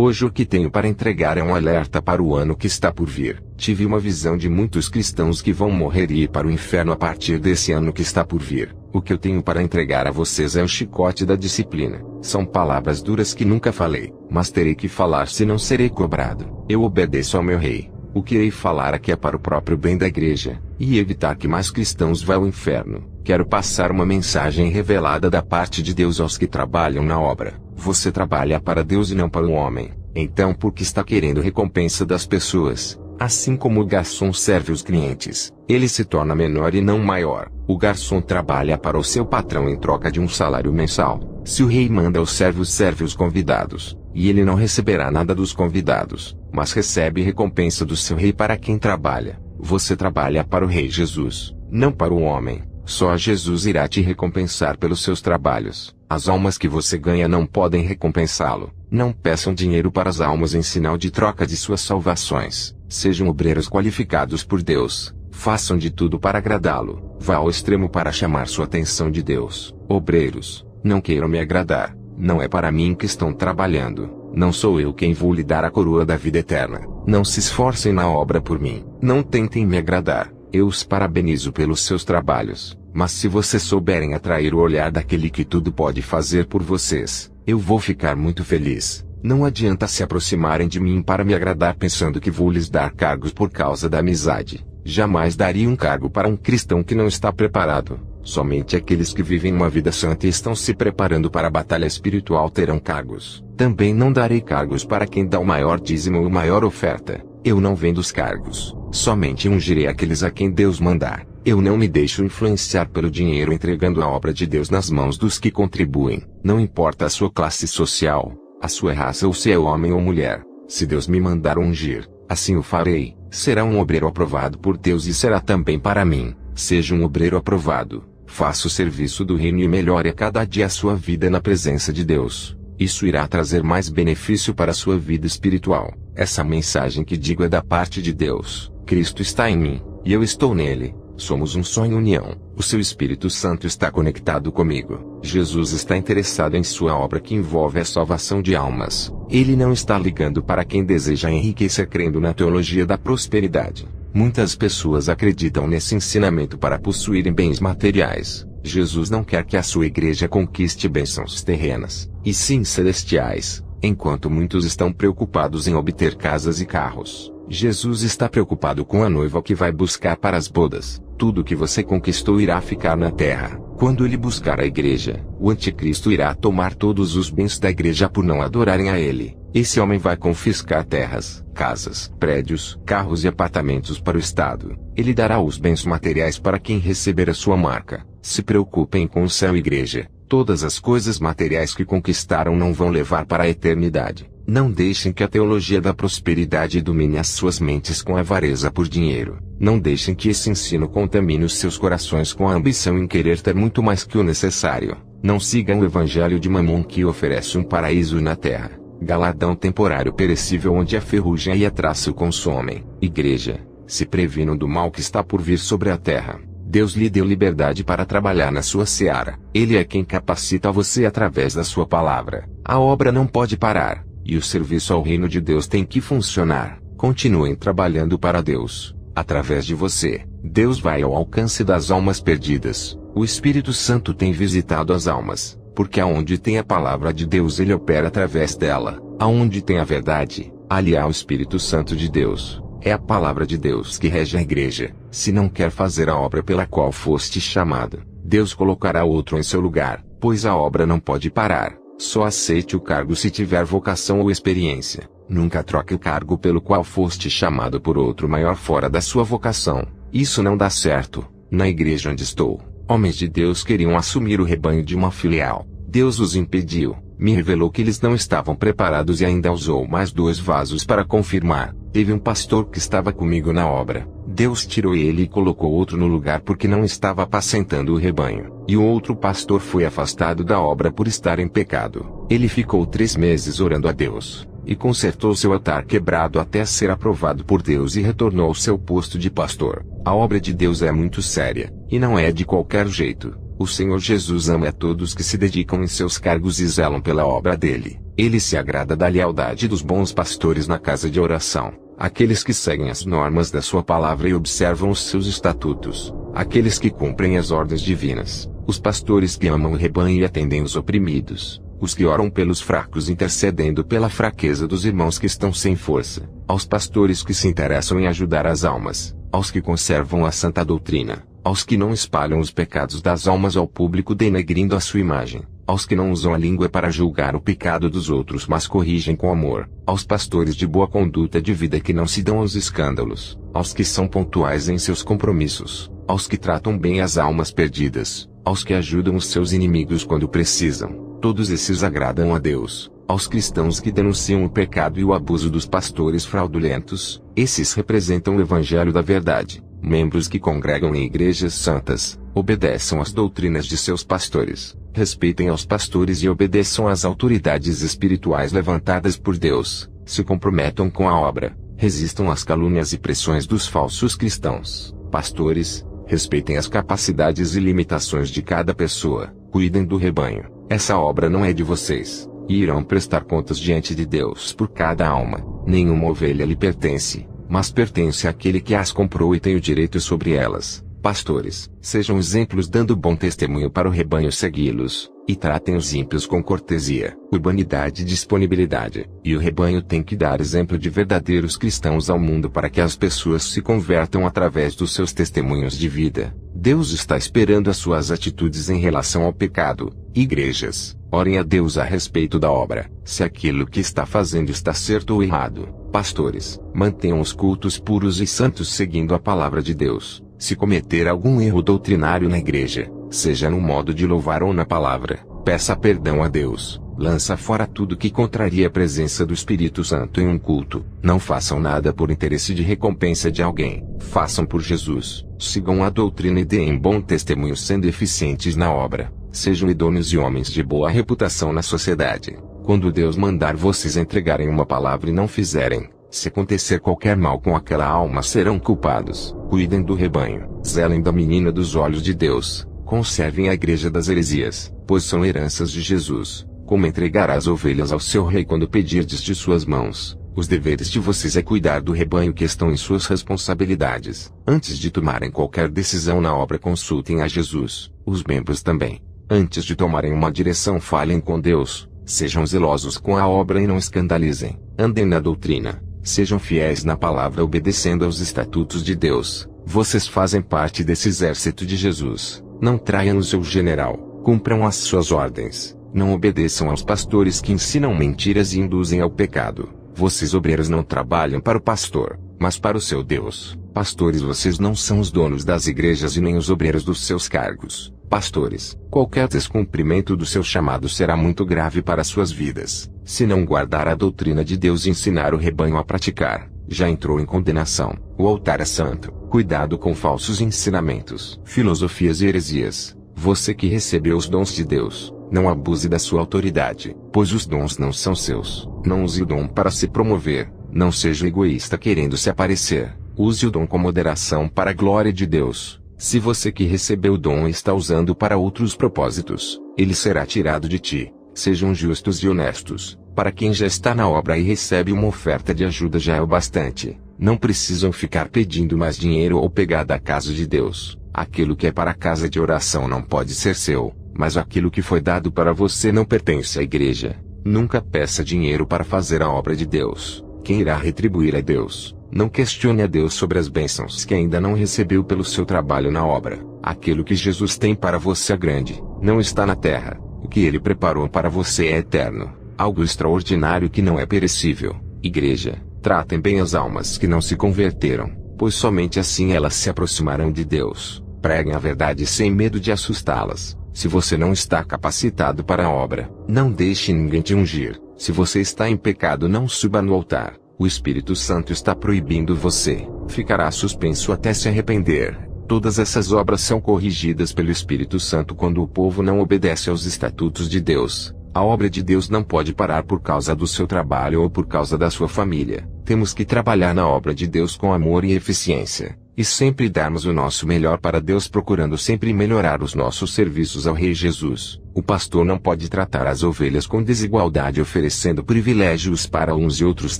Hoje o que tenho para entregar é um alerta para o ano que está por vir. Tive uma visão de muitos cristãos que vão morrer e ir para o inferno a partir desse ano que está por vir. O que eu tenho para entregar a vocês é o chicote da disciplina. São palavras duras que nunca falei, mas terei que falar se não serei cobrado. Eu obedeço ao meu rei. O que irei falar aqui é para o próprio bem da igreja, e evitar que mais cristãos vá ao inferno. Quero passar uma mensagem revelada da parte de Deus aos que trabalham na obra. Você trabalha para Deus e não para o homem. Então por que está querendo recompensa das pessoas? Assim como o garçom serve os clientes, ele se torna menor e não maior. O garçom trabalha para o seu patrão em troca de um salário mensal. Se o rei manda os servos, serve os convidados, e ele não receberá nada dos convidados, mas recebe recompensa do seu rei para quem trabalha. Você trabalha para o rei Jesus, não para o homem. Só Jesus irá te recompensar pelos seus trabalhos. As almas que você ganha não podem recompensá-lo. Não peçam dinheiro para as almas em sinal de troca de suas salvações. Sejam obreiros qualificados por Deus. Façam de tudo para agradá-lo. Vá ao extremo para chamar sua atenção de Deus. Obreiros, não queiram me agradar. Não é para mim que estão trabalhando. Não sou eu quem vou lhe dar a coroa da vida eterna. Não se esforcem na obra por mim. Não tentem me agradar. Eu os parabenizo pelos seus trabalhos. Mas se vocês souberem atrair o olhar daquele que tudo pode fazer por vocês, eu vou ficar muito feliz. Não adianta se aproximarem de mim para me agradar pensando que vou lhes dar cargos por causa da amizade. Jamais daria um cargo para um cristão que não está preparado. Somente aqueles que vivem uma vida santa e estão se preparando para a batalha espiritual terão cargos. Também não darei cargos para quem dá o maior dízimo ou maior oferta. Eu não vendo os cargos. Somente ungirei aqueles a quem Deus mandar. Eu não me deixo influenciar pelo dinheiro entregando a obra de Deus nas mãos dos que contribuem. Não importa a sua classe social, a sua raça ou se é homem ou mulher. Se Deus me mandar ungir, assim o farei. Será um obreiro aprovado por Deus e será também para mim. Seja um obreiro aprovado. Faça o serviço do reino e melhore a cada dia a sua vida na presença de Deus. Isso irá trazer mais benefício para a sua vida espiritual. Essa mensagem que digo é da parte de Deus. Cristo está em mim, e eu estou nele. Somos um só em união. O seu Espírito Santo está conectado comigo. Jesus está interessado em sua obra que envolve a salvação de almas. Ele não está ligando para quem deseja enriquecer crendo na teologia da prosperidade. Muitas pessoas acreditam nesse ensinamento para possuírem bens materiais. Jesus não quer que a sua igreja conquiste bênçãos terrenas, e sim celestiais, enquanto muitos estão preocupados em obter casas e carros. Jesus está preocupado com a noiva que vai buscar para as bodas. Tudo que você conquistou irá ficar na terra. Quando ele buscar a igreja, o anticristo irá tomar todos os bens da igreja por não adorarem a ele. Esse homem vai confiscar terras, casas, prédios, carros e apartamentos para o Estado. Ele dará os bens materiais para quem receber a sua marca. Se preocupem com o céu, igreja. Todas as coisas materiais que conquistaram não vão levar para a eternidade. Não deixem que a teologia da prosperidade domine as suas mentes com avareza por dinheiro. Não deixem que esse ensino contamine os seus corações com a ambição em querer ter muito mais que o necessário. Não sigam o evangelho de Mamon que oferece um paraíso na terra, galardão temporário perecível onde a ferrugem e a traça o consomem. Igreja, se previnam do mal que está por vir sobre a terra. Deus lhe deu liberdade para trabalhar na sua seara. Ele é quem capacita você através da sua palavra. A obra não pode parar, e o serviço ao reino de Deus tem que funcionar. Continuem trabalhando para Deus. Através de você, Deus vai ao alcance das almas perdidas. O Espírito Santo tem visitado as almas, porque aonde tem a palavra de Deus ele opera através dela. Aonde tem a verdade, ali há o Espírito Santo de Deus. É a palavra de Deus que rege a igreja. Se não quer fazer a obra pela qual foste chamado, Deus colocará outro em seu lugar, pois a obra não pode parar. Só aceite o cargo se tiver vocação ou experiência. Nunca troque o cargo pelo qual foste chamado por outro maior fora da sua vocação. Isso não dá certo. Na igreja onde estou, homens de Deus queriam assumir o rebanho de uma filial. Deus os impediu. Me revelou que eles não estavam preparados e ainda usou mais 2 vasos para confirmar. Teve um pastor que estava comigo na obra. Deus tirou ele e colocou outro no lugar porque não estava apacentando o rebanho. E o outro pastor foi afastado da obra por estar em pecado. Ele ficou 3 meses orando a Deus, e consertou seu altar quebrado até ser aprovado por Deus e retornou ao seu posto de pastor. A obra de Deus é muito séria, e não é de qualquer jeito. O Senhor Jesus ama a todos que se dedicam em seus cargos e zelam pela obra dele. Ele se agrada da lealdade dos bons pastores na casa de oração, aqueles que seguem as normas da sua palavra e observam os seus estatutos, aqueles que cumprem as ordens divinas, os pastores que amam o rebanho e atendem os oprimidos, os que oram pelos fracos intercedendo pela fraqueza dos irmãos que estão sem força, aos pastores que se interessam em ajudar as almas, aos que conservam a santa doutrina, aos que não espalham os pecados das almas ao público denegrindo a sua imagem, aos que não usam a língua para julgar o pecado dos outros mas corrigem com amor, aos pastores de boa conduta de vida que não se dão aos escândalos, aos que são pontuais em seus compromissos, aos que tratam bem as almas perdidas, aos que ajudam os seus inimigos quando precisam, todos esses agradam a Deus. Aos cristãos que denunciam o pecado e o abuso dos pastores fraudulentos, esses representam o Evangelho da Verdade. Membros que congregam em igrejas santas, obedeçam às doutrinas de seus pastores, respeitem aos pastores e obedeçam às autoridades espirituais levantadas por Deus, se comprometam com a obra, resistam às calúnias e pressões dos falsos cristãos. Pastores, respeitem as capacidades e limitações de cada pessoa, cuidem do rebanho, essa obra não é de vocês, e irão prestar contas diante de Deus por cada alma, nenhuma ovelha lhe pertence, mas pertence àquele que as comprou e tem o direito sobre elas. Pastores, sejam exemplos dando bom testemunho para o rebanho segui-los, e tratem os ímpios com cortesia, urbanidade e disponibilidade, e o rebanho tem que dar exemplo de verdadeiros cristãos ao mundo para que as pessoas se convertam através dos seus testemunhos de vida. Deus está esperando as suas atitudes em relação ao pecado. Igrejas, orem a Deus a respeito da obra, se aquilo que está fazendo está certo ou errado. Pastores, mantenham os cultos puros e santos seguindo a palavra de Deus. Se cometer algum erro doutrinário na igreja, seja no modo de louvar ou na palavra, peça perdão a Deus. Lança fora tudo que contraria a presença do Espírito Santo em um culto. Não façam nada por interesse de recompensa de alguém. Façam por Jesus. Sigam a doutrina e deem bom testemunho sendo eficientes na obra. Sejam idôneos e homens de boa reputação na sociedade. Quando Deus mandar vocês entregarem uma palavra e não fizerem, se acontecer qualquer mal com aquela alma serão culpados. Cuidem do rebanho. Zelem da menina dos olhos de Deus. Conservem a igreja das heresias, pois são heranças de Jesus. Como entregar as ovelhas ao seu rei quando pedirdes de suas mãos. Os deveres de vocês é cuidar do rebanho que estão em suas responsabilidades. Antes de tomarem qualquer decisão na obra consultem a Jesus. Os membros também. Antes de tomarem uma direção falem com Deus. Sejam zelosos com a obra e não escandalizem. Andem na doutrina. Sejam fiéis na palavra obedecendo aos estatutos de Deus. Vocês fazem parte desse exército de Jesus. Não traiam o seu general. Cumpram as suas ordens. Não obedeçam aos pastores que ensinam mentiras e induzem ao pecado. Vocês obreiros não trabalham para o pastor, mas para o seu Deus. Pastores, vocês não são os donos das igrejas e nem os obreiros dos seus cargos. Pastores, qualquer descumprimento do seu chamado será muito grave para suas vidas. Se não guardar a doutrina de Deus e ensinar o rebanho a praticar, já entrou em condenação. O altar é santo. Cuidado com falsos ensinamentos, filosofias e heresias. Você que recebeu os dons de Deus, não abuse da sua autoridade, pois os dons não são seus. Não use o dom para se promover. Não seja egoísta querendo se aparecer. Use o dom com moderação para a glória de Deus. Se você que recebeu o dom está usando para outros propósitos, ele será tirado de ti. Sejam justos e honestos. Para quem já está na obra e recebe uma oferta de ajuda já é o bastante. Não precisam ficar pedindo mais dinheiro ou pegar da casa de Deus. Aquilo que é para a casa de oração não pode ser seu, mas aquilo que foi dado para você não pertence à igreja. Nunca peça dinheiro para fazer a obra de Deus. Quem irá retribuir é Deus. Não questione a Deus sobre as bênçãos que ainda não recebeu pelo seu trabalho na obra. Aquilo que Jesus tem para você é grande, não está na terra. O que ele preparou para você é eterno, algo extraordinário que não é perecível. Igreja, tratem bem as almas que não se converteram, pois somente assim elas se aproximarão de Deus. Preguem a verdade sem medo de assustá-las. Se você não está capacitado para a obra, não deixe ninguém te ungir. Se você está em pecado, não suba no altar. O Espírito Santo está proibindo você. Ficará suspenso até se arrepender. Todas essas obras são corrigidas pelo Espírito Santo quando o povo não obedece aos estatutos de Deus. A obra de Deus não pode parar por causa do seu trabalho ou por causa da sua família. Temos que trabalhar na obra de Deus com amor e eficiência. e sempre darmos o nosso melhor para Deus, procurando sempre melhorar os nossos serviços ao Rei Jesus. O pastor não pode tratar as ovelhas com desigualdade, oferecendo privilégios para uns e outros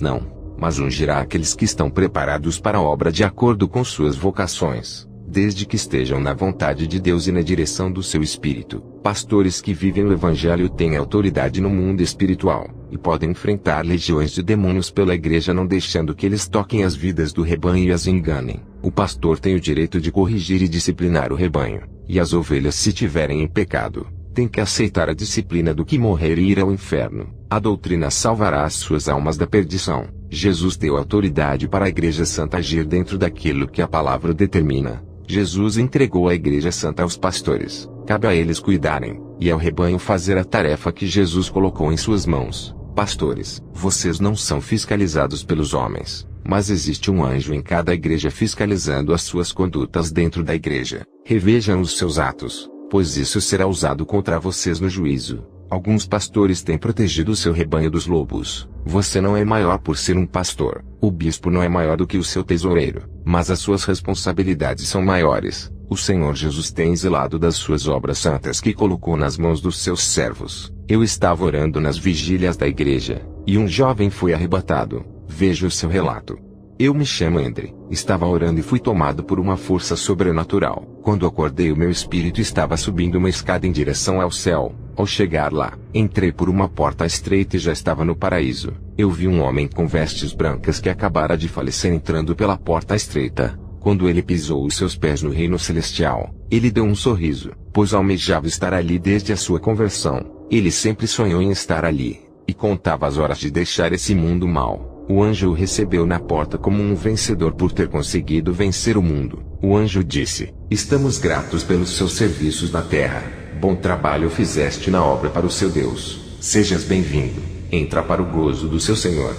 não, mas ungirá aqueles que estão preparados para a obra de acordo com suas vocações, desde que estejam na vontade de Deus e na direção do seu Espírito. Pastores que vivem o Evangelho têm autoridade no mundo espiritual, e podem enfrentar legiões de demônios pela igreja, não deixando que eles toquem as vidas do rebanho e as enganem. O pastor tem o direito de corrigir e disciplinar o rebanho, e as ovelhas, se tiverem em pecado, tem que aceitar a disciplina do que morrer e ir ao inferno. A doutrina salvará as suas almas da perdição. Jesus deu autoridade para a Igreja Santa agir dentro daquilo que a palavra determina. Jesus entregou a Igreja Santa aos pastores. Cabe a eles cuidarem, e ao rebanho fazer a tarefa que Jesus colocou em suas mãos. Pastores, vocês não são fiscalizados pelos homens, mas existe um anjo em cada igreja fiscalizando as suas condutas dentro da igreja. Revejam os seus atos, pois isso será usado contra vocês no juízo. Alguns pastores têm protegido o seu rebanho dos lobos. Você não é maior por ser um pastor. O bispo não é maior do que o seu tesoureiro, mas as suas responsabilidades são maiores. O Senhor Jesus tem zelado das suas obras santas que colocou nas mãos dos seus servos. Eu estava orando nas vigílias da igreja, e um jovem foi arrebatado. Veja o seu relato. Eu me chamo Andre. Estava orando e fui tomado por uma força sobrenatural. Quando acordei, o meu espírito estava subindo uma escada em direção ao céu. Ao chegar lá, entrei por uma porta estreita e já estava no paraíso. Eu vi um homem com vestes brancas que acabara de falecer entrando pela porta estreita. Quando ele pisou os seus pés no reino celestial, ele deu um sorriso, pois almejava estar ali desde a sua conversão. Ele sempre sonhou em estar ali, e contava as horas de deixar esse mundo mau. O anjo o recebeu na porta como um vencedor por ter conseguido vencer o mundo. O anjo disse: "Estamos gratos pelos seus serviços na terra. Bom trabalho fizeste na obra para o seu Deus. Sejas bem-vindo. Entra para o gozo do seu Senhor."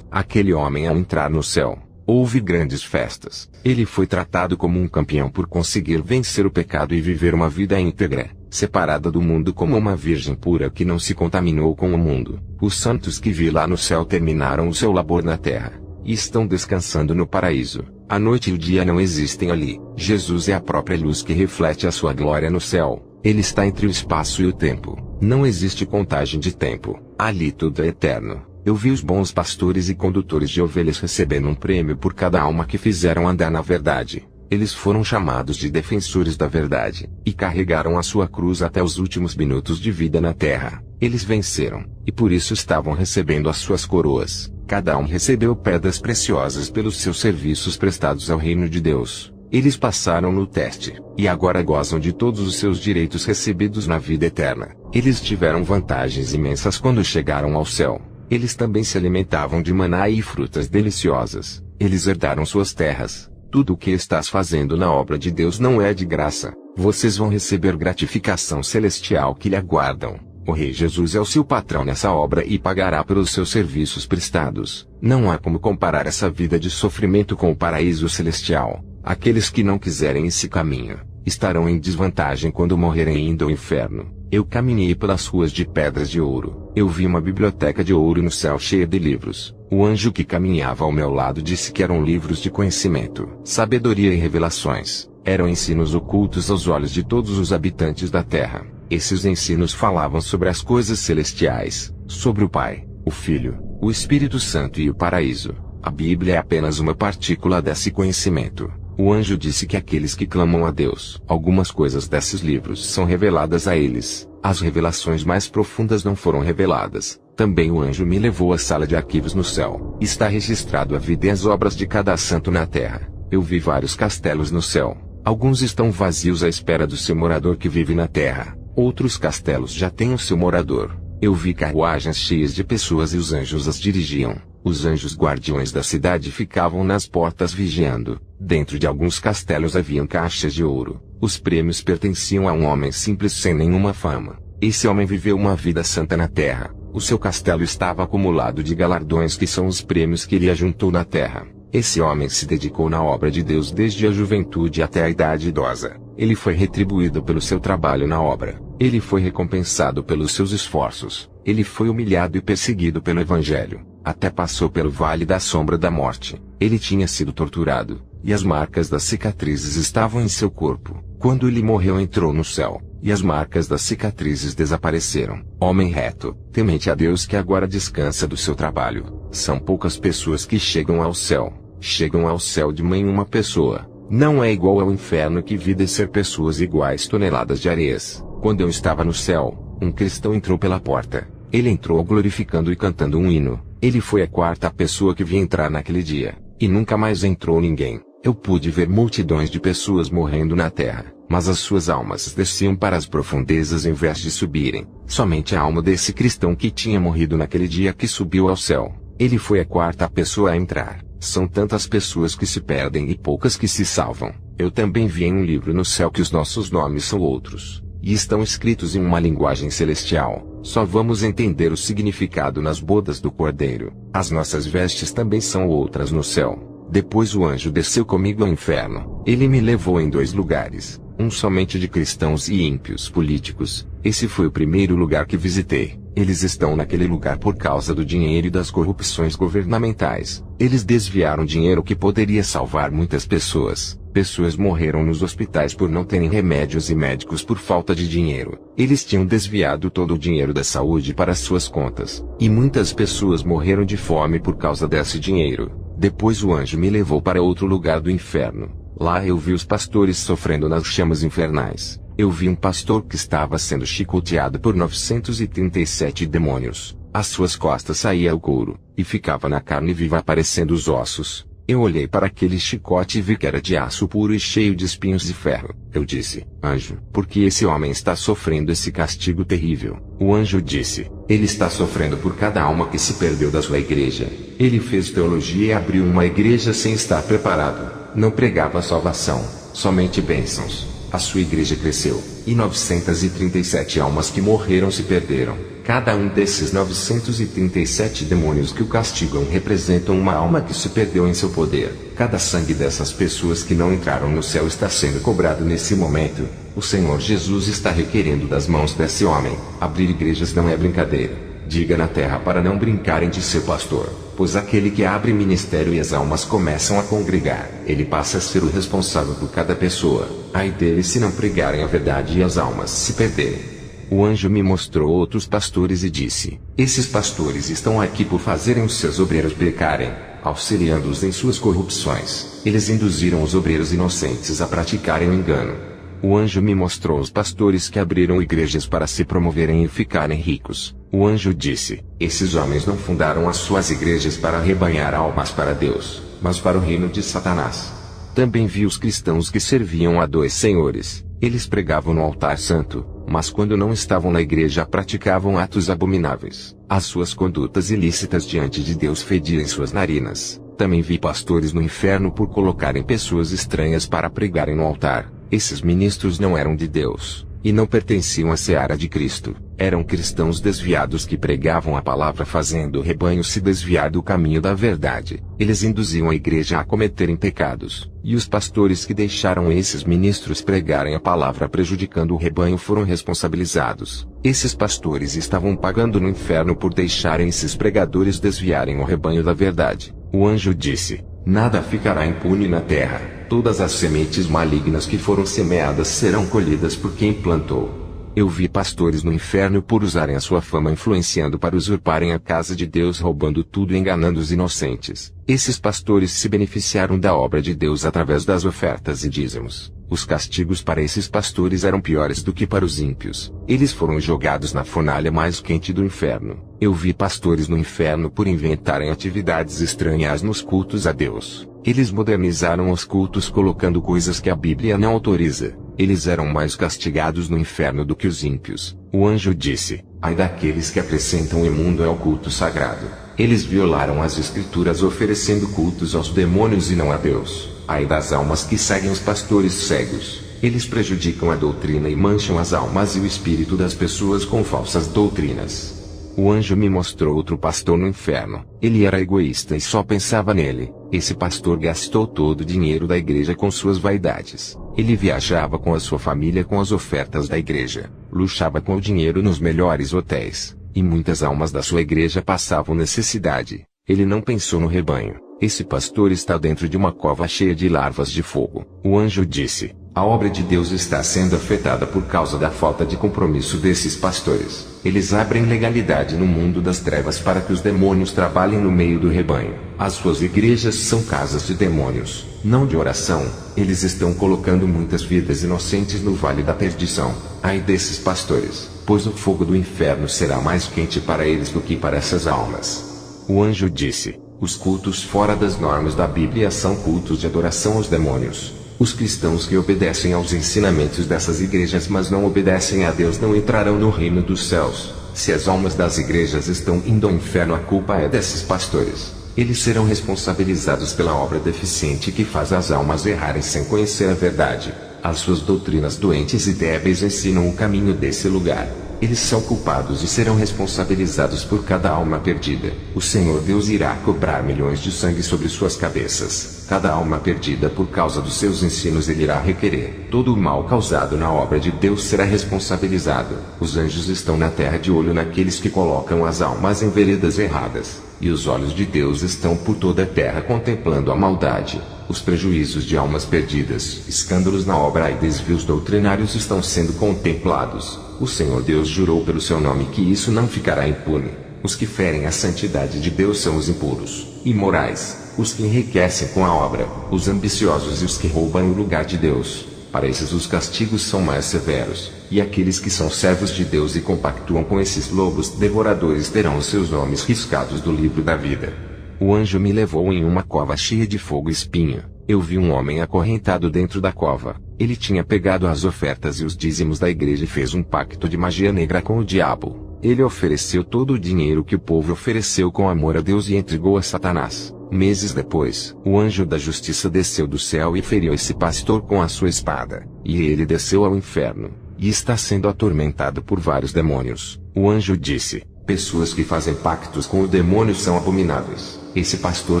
Aquele homem, ao entrar no céu, houve grandes festas. Ele foi tratado como um campeão por conseguir vencer o pecado e viver uma vida íntegra, separada do mundo como uma virgem pura que não se contaminou com o mundo. Os santos que vi lá no céu terminaram o seu labor na terra, e estão descansando no paraíso. A noite e o dia não existem ali. Jesus é a própria luz que reflete a sua glória no céu. Ele está entre o espaço e o tempo. Não existe contagem de tempo. Ali tudo é eterno. Eu vi os bons pastores e condutores de ovelhas recebendo um prêmio por cada alma que fizeram andar na verdade. Eles foram chamados de defensores da verdade, e carregaram a sua cruz até os últimos minutos de vida na terra. Eles venceram, e por isso estavam recebendo as suas coroas. Cada um recebeu pedras preciosas pelos seus serviços prestados ao reino de Deus. Eles passaram no teste, e agora gozam de todos os seus direitos recebidos na vida eterna. Eles tiveram vantagens imensas quando chegaram ao céu. Eles também se alimentavam de maná e frutas deliciosas. Eles herdaram suas terras. Tudo o que estás fazendo na obra de Deus não é de graça. Vocês vão receber gratificação celestial que lhe aguardam. O Rei Jesus é o seu patrão nessa obra e pagará pelos seus serviços prestados. Não há como comparar essa vida de sofrimento com o paraíso celestial. Aqueles que não quiserem esse caminho, estarão em desvantagem quando morrerem indo ao inferno. Eu caminhei pelas ruas de pedras de ouro. Eu vi uma biblioteca de ouro no céu cheia de livros. O anjo que caminhava ao meu lado disse que eram livros de conhecimento, sabedoria e revelações. Eram ensinos ocultos aos olhos de todos os habitantes da terra. Esses ensinos falavam sobre as coisas celestiais, sobre o Pai, o Filho, o Espírito Santo e o paraíso. A Bíblia é apenas uma partícula desse conhecimento. O anjo disse que aqueles que clamam a Deus, algumas coisas desses livros são reveladas a eles. As revelações mais profundas não foram reveladas. Também o anjo me levou à sala de arquivos no céu. Está registrado a vida e as obras de cada santo na terra. Eu vi vários castelos no céu. Alguns estão vazios à espera do seu morador que vive na terra. Outros castelos já têm o seu morador. Eu vi carruagens cheias de pessoas e os anjos as dirigiam. Os anjos guardiões da cidade ficavam nas portas vigiando. Dentro de alguns castelos haviam caixas de ouro. Os prêmios pertenciam a um homem simples sem nenhuma fama. Esse homem viveu uma vida santa na terra. O seu castelo estava acumulado de galardões que são os prêmios que ele ajuntou na terra. Esse homem se dedicou na obra de Deus desde a juventude até a idade idosa. Ele foi retribuído pelo seu trabalho na obra. Ele foi recompensado pelos seus esforços. Ele foi humilhado e perseguido pelo Evangelho. Até passou pelo vale da sombra da morte. Ele tinha sido torturado, e as marcas das cicatrizes estavam em seu corpo. Quando ele morreu, entrou no céu, e as marcas das cicatrizes desapareceram. Homem reto, temente a Deus, que agora descansa do seu trabalho. São poucas pessoas que chegam ao céu. Chegam ao céu de uma pessoa. Não é igual ao inferno, que vi descer pessoas iguais toneladas de areias. Quando eu estava no céu, um cristão entrou pela porta. Ele entrou glorificando e cantando um hino. Ele foi a quarta pessoa que vi entrar naquele dia, e nunca mais entrou ninguém. Eu pude ver multidões de pessoas morrendo na terra, mas as suas almas desciam para as profundezas em vez de subirem. Somente a alma desse cristão que tinha morrido naquele dia que subiu ao céu. Ele foi a quarta pessoa a entrar. São tantas pessoas que se perdem e poucas que se salvam. Eu também vi em um livro no céu que os nossos nomes são outros, e estão escritos em uma linguagem celestial. Só vamos entender o significado nas bodas do Cordeiro. As nossas vestes também são outras no céu. Depois o anjo desceu comigo ao inferno. Ele me levou em 2 lugares, um somente de cristãos e ímpios políticos. Esse foi o primeiro lugar que visitei. Eles estão naquele lugar por causa do dinheiro e das corrupções governamentais. Eles desviaram dinheiro que poderia salvar muitas pessoas. Pessoas morreram nos hospitais por não terem remédios e médicos por falta de dinheiro. Eles tinham desviado todo o dinheiro da saúde para suas contas. E muitas pessoas morreram de fome por causa desse dinheiro. Depois o anjo me levou para outro lugar do inferno. Lá eu vi os pastores sofrendo nas chamas infernais. Eu vi um pastor que estava sendo chicoteado por 937 demônios. Às suas costas saía o couro, e ficava na carne viva aparecendo os ossos. Eu olhei para aquele chicote e vi que era de aço puro e cheio de espinhos de ferro. Eu disse: anjo, por que esse homem está sofrendo esse castigo terrível? O anjo disse: ele está sofrendo por cada alma que se perdeu da sua igreja. Ele fez teologia e abriu uma igreja sem estar preparado. Não pregava salvação, somente bênçãos. A sua igreja cresceu, e 937 almas que morreram se perderam. Cada um desses 937 demônios que o castigam representam uma alma que se perdeu em seu poder. Cada sangue dessas pessoas que não entraram no céu está sendo cobrado nesse momento. O Senhor Jesus está requerendo das mãos desse homem. Abrir igrejas não é brincadeira. Diga na terra para não brincarem de ser pastor, pois aquele que abre ministério e as almas começam a congregar, ele passa a ser o responsável por cada pessoa. Ai deles se não pregarem a verdade e as almas se perderem. O anjo me mostrou outros pastores e disse: esses pastores estão aqui por fazerem os seus obreiros pecarem, auxiliando-os em suas corrupções. Eles induziram os obreiros inocentes a praticarem o engano. O anjo me mostrou os pastores que abriram igrejas para se promoverem e ficarem ricos. O anjo disse: esses homens não fundaram as suas igrejas para arrebanhar almas para Deus, mas para o reino de Satanás. Também vi os cristãos que serviam a 2 senhores. Eles pregavam no altar santo, mas quando não estavam na igreja praticavam atos abomináveis. As suas condutas ilícitas diante de Deus fediam em suas narinas. Também vi pastores no inferno por colocarem pessoas estranhas para pregarem no altar. Esses ministros não eram de Deus, e não pertenciam à seara de Cristo. Eram cristãos desviados que pregavam a palavra fazendo o rebanho se desviar do caminho da verdade. Eles induziam a igreja a cometerem pecados, e os pastores que deixaram esses ministros pregarem a palavra prejudicando o rebanho foram responsabilizados. Esses pastores estavam pagando no inferno por deixarem esses pregadores desviarem o rebanho da verdade. O anjo disse: nada ficará impune na terra. Todas as sementes malignas que foram semeadas serão colhidas por quem plantou. Eu vi pastores no inferno por usarem a sua fama influenciando para usurparem a casa de Deus, roubando tudo e enganando os inocentes. Esses pastores se beneficiaram da obra de Deus através das ofertas e dízimos. Os castigos para esses pastores eram piores do que para os ímpios. Eles foram jogados na fornalha mais quente do inferno. Eu vi pastores no inferno por inventarem atividades estranhas nos cultos a Deus. Eles modernizaram os cultos colocando coisas que a Bíblia não autoriza. Eles eram mais castigados no inferno do que os ímpios. O anjo disse: ai daqueles que acrescentam o imundo ao culto sagrado. Eles violaram as escrituras oferecendo cultos aos demônios e não a Deus. Ai das almas que seguem os pastores cegos. Eles prejudicam a doutrina e mancham as almas e o espírito das pessoas com falsas doutrinas. O anjo me mostrou outro pastor no inferno. Ele era egoísta e só pensava nele. Esse pastor gastou todo o dinheiro da igreja com suas vaidades. Ele viajava com a sua família com as ofertas da igreja. Luxava com o dinheiro nos melhores hotéis. E muitas almas da sua igreja passavam necessidade. Ele não pensou no rebanho. esse pastor está dentro de uma cova cheia de larvas de fogo. O anjo disse: a obra de Deus está sendo afetada por causa da falta de compromisso desses pastores. Eles abrem legalidade no mundo das trevas para que os demônios trabalhem no meio do rebanho. As suas igrejas são casas de demônios, não de oração. Eles estão colocando muitas vidas inocentes no vale da perdição. Ai desses pastores, pois o fogo do inferno será mais quente para eles do que para essas almas. O anjo disse: os cultos fora das normas da Bíblia são cultos de adoração aos demônios. Os cristãos que obedecem aos ensinamentos dessas igrejas mas não obedecem a Deus não entrarão no reino dos céus. Se as almas das igrejas estão indo ao inferno, a culpa é desses pastores. Eles serão responsabilizados pela obra deficiente que faz as almas errarem sem conhecer a verdade. As suas doutrinas doentes e débeis ensinam o caminho desse lugar. Eles são culpados e serão responsabilizados por cada alma perdida. O Senhor Deus irá cobrar milhões de sangue sobre suas cabeças. Cada alma perdida por causa dos seus ensinos ele irá requerer. Todo o mal causado na obra de Deus será responsabilizado. Os anjos estão na terra de olho naqueles que colocam as almas em veredas erradas. E os olhos de Deus estão por toda a terra contemplando a maldade, os prejuízos de almas perdidas, escândalos na obra e desvios doutrinários estão sendo contemplados. O Senhor Deus jurou pelo seu nome que isso não ficará impune. Os que ferem a santidade de Deus são os impuros, imorais, os que enriquecem com a obra, os ambiciosos e os que roubam o lugar de Deus. Para esses os castigos são mais severos, e aqueles que são servos de Deus e compactuam com esses lobos devoradores terão os seus nomes riscados do livro da vida. O anjo me levou em uma cova cheia de fogo e espinho. Eu vi um homem acorrentado dentro da cova. Ele tinha pegado as ofertas e os dízimos da igreja e fez um pacto de magia negra com o diabo. Ele ofereceu todo o dinheiro que o povo ofereceu com amor a Deus e entregou a Satanás. Meses depois, o anjo da justiça desceu do céu e feriu esse pastor com a sua espada. E ele desceu ao inferno, e está sendo atormentado por vários demônios. O anjo disse: pessoas que fazem pactos com o demônio são abomináveis. Esse pastor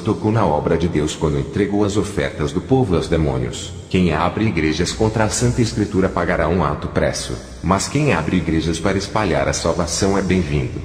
tocou na obra de Deus quando entregou as ofertas do povo aos demônios. Quem abre igrejas contra a Santa Escritura pagará um alto preço, mas quem abre igrejas para espalhar a salvação é bem-vindo.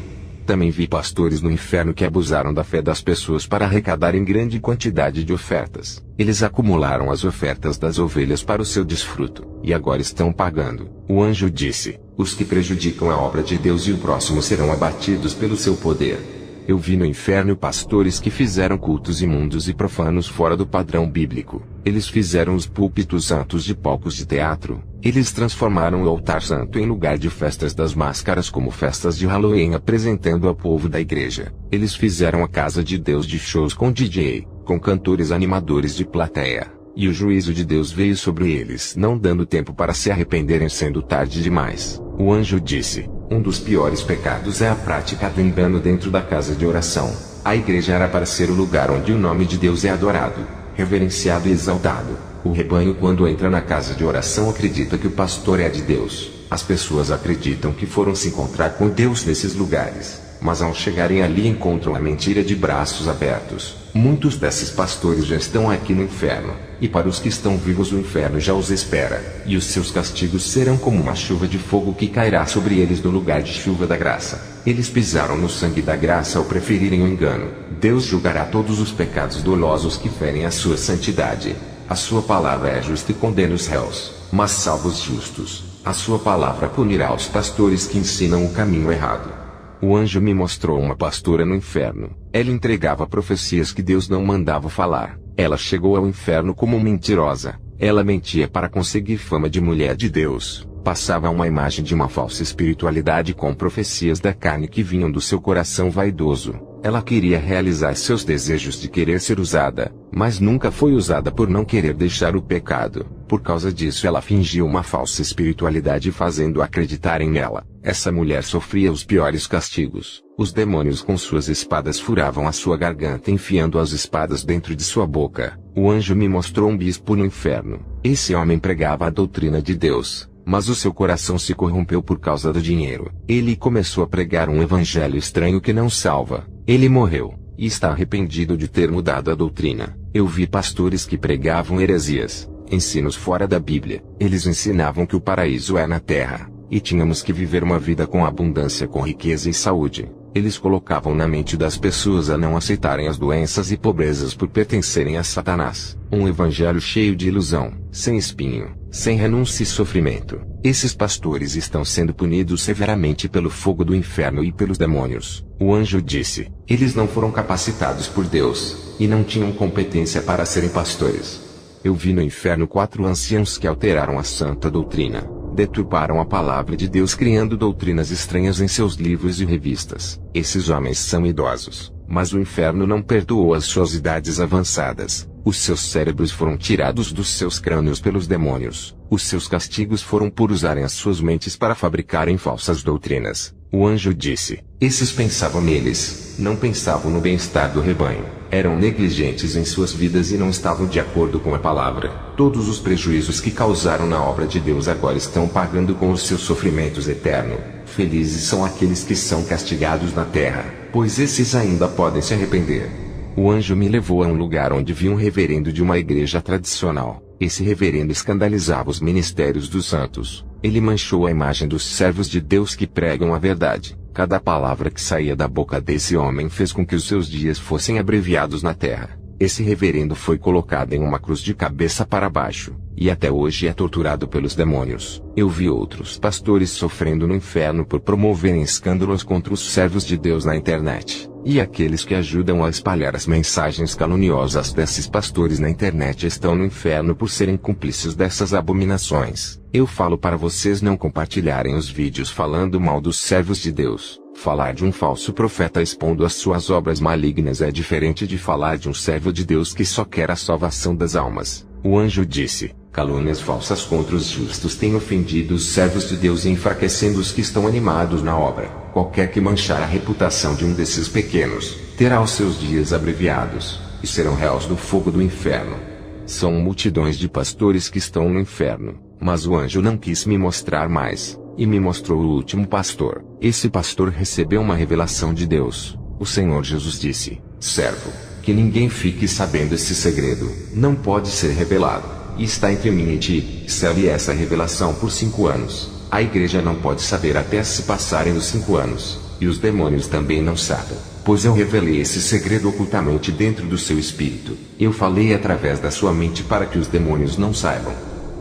Também vi pastores no inferno que abusaram da fé das pessoas para arrecadarem grande quantidade de ofertas. Eles acumularam as ofertas das ovelhas para o seu desfruto, e agora estão pagando. O anjo disse: os que prejudicam a obra de Deus e o próximo serão abatidos pelo seu poder. Eu vi no inferno pastores que fizeram cultos imundos e profanos fora do padrão bíblico. Eles fizeram os púlpitos santos de palcos de teatro. Eles transformaram o altar santo em lugar de festas das máscaras como festas de Halloween apresentando ao povo da igreja. Eles fizeram a casa de Deus de shows com DJ, com cantores animadores de plateia. E o juízo de Deus veio sobre eles não dando tempo para se arrependerem sendo tarde demais. O anjo disse: um dos piores pecados é a prática do engano dentro da casa de oração. A igreja era para ser o lugar onde o nome de Deus é adorado, reverenciado e exaltado. O rebanho quando entra na casa de oração acredita que o pastor é de Deus. As pessoas acreditam que foram se encontrar com Deus nesses lugares, mas ao chegarem ali encontram a mentira de braços abertos. Muitos desses pastores já estão aqui no inferno, e para os que estão vivos o inferno já os espera, e os seus castigos serão como uma chuva de fogo que cairá sobre eles no lugar de chuva da graça. Eles pisaram no sangue da graça ao preferirem o engano. Deus julgará todos os pecados dolosos que ferem a sua santidade. A sua palavra é justa e condena os réus, mas salva os justos. A sua palavra punirá os pastores que ensinam o caminho errado. O anjo me mostrou uma pastora no inferno. Ela entregava profecias que Deus não mandava falar. Ela chegou ao inferno como mentirosa. Ela mentia para conseguir fama de mulher de Deus. Passava uma imagem de uma falsa espiritualidade com profecias da carne que vinham do seu coração vaidoso. Ela queria realizar seus desejos de querer ser usada, mas nunca foi usada por não querer deixar o pecado. Por causa disso ela fingiu uma falsa espiritualidade fazendo acreditarem nela. Essa mulher sofria os piores castigos. Os demônios com suas espadas furavam a sua garganta enfiando as espadas dentro de sua boca. O anjo me mostrou um bispo no inferno. Esse homem pregava a doutrina de Deus, mas o seu coração se corrompeu por causa do dinheiro. Ele começou a pregar um evangelho estranho que não salva. Ele morreu, e está arrependido de ter mudado a doutrina. Eu vi pastores que pregavam heresias, ensinos fora da Bíblia. Eles ensinavam que o paraíso é na terra, e tínhamos que viver uma vida com abundância com riqueza e saúde. Eles colocavam na mente das pessoas a não aceitarem as doenças e pobrezas por pertencerem a Satanás. Um evangelho cheio de ilusão, sem espinho, sem renúncia e sofrimento. Esses pastores estão sendo punidos severamente pelo fogo do inferno e pelos demônios. O anjo disse: eles não foram capacitados por Deus, e não tinham competência para serem pastores. Eu vi no inferno 4 anciãos que alteraram a santa doutrina, deturparam a palavra de Deus criando doutrinas estranhas em seus livros e revistas. Esses homens são idosos, mas o inferno não perdoou as suas idades avançadas. Os seus cérebros foram tirados dos seus crânios pelos demônios. Os seus castigos foram por usarem as suas mentes para fabricarem falsas doutrinas. O anjo disse: esses pensavam neles, não pensavam no bem-estar do rebanho. Eram negligentes em suas vidas e não estavam de acordo com a palavra. Todos os prejuízos que causaram na obra de Deus agora estão pagando com os seus sofrimentos eternos. Felizes são aqueles que são castigados na terra, pois esses ainda podem se arrepender. O anjo me levou a um lugar onde vi um reverendo de uma igreja tradicional. Esse reverendo escandalizava os ministérios dos santos. Ele manchou a imagem dos servos de Deus que pregam a verdade. Cada palavra que saía da boca desse homem fez com que os seus dias fossem abreviados na terra. Esse reverendo foi colocado em uma cruz de cabeça para baixo, e até hoje é torturado pelos demônios. Eu vi outros pastores sofrendo no inferno por promoverem escândalos contra os servos de Deus na internet. E aqueles que ajudam a espalhar as mensagens caluniosas desses pastores na internet estão no inferno por serem cúmplices dessas abominações. Eu falo para vocês não compartilharem os vídeos falando mal dos servos de Deus. Falar de um falso profeta expondo as suas obras malignas é diferente de falar de um servo de Deus que só quer a salvação das almas. O anjo disse: calúnias falsas contra os justos têm ofendido os servos de Deus e enfraquecendo os que estão animados na obra. Qualquer que manchar a reputação de um desses pequenos, terá os seus dias abreviados, e serão réus do fogo do inferno. São multidões de pastores que estão no inferno, mas o anjo não quis me mostrar mais, e me mostrou o último pastor. Esse pastor recebeu uma revelação de Deus. O Senhor Jesus disse: servo, que ninguém fique sabendo esse segredo, não pode ser revelado, e está entre mim e ti. Serve essa revelação por 5 anos. A igreja não pode saber até se passarem os 5 anos, e os demônios também não sabem, pois eu revelei esse segredo ocultamente dentro do seu espírito. Eu falei através da sua mente para que os demônios não saibam.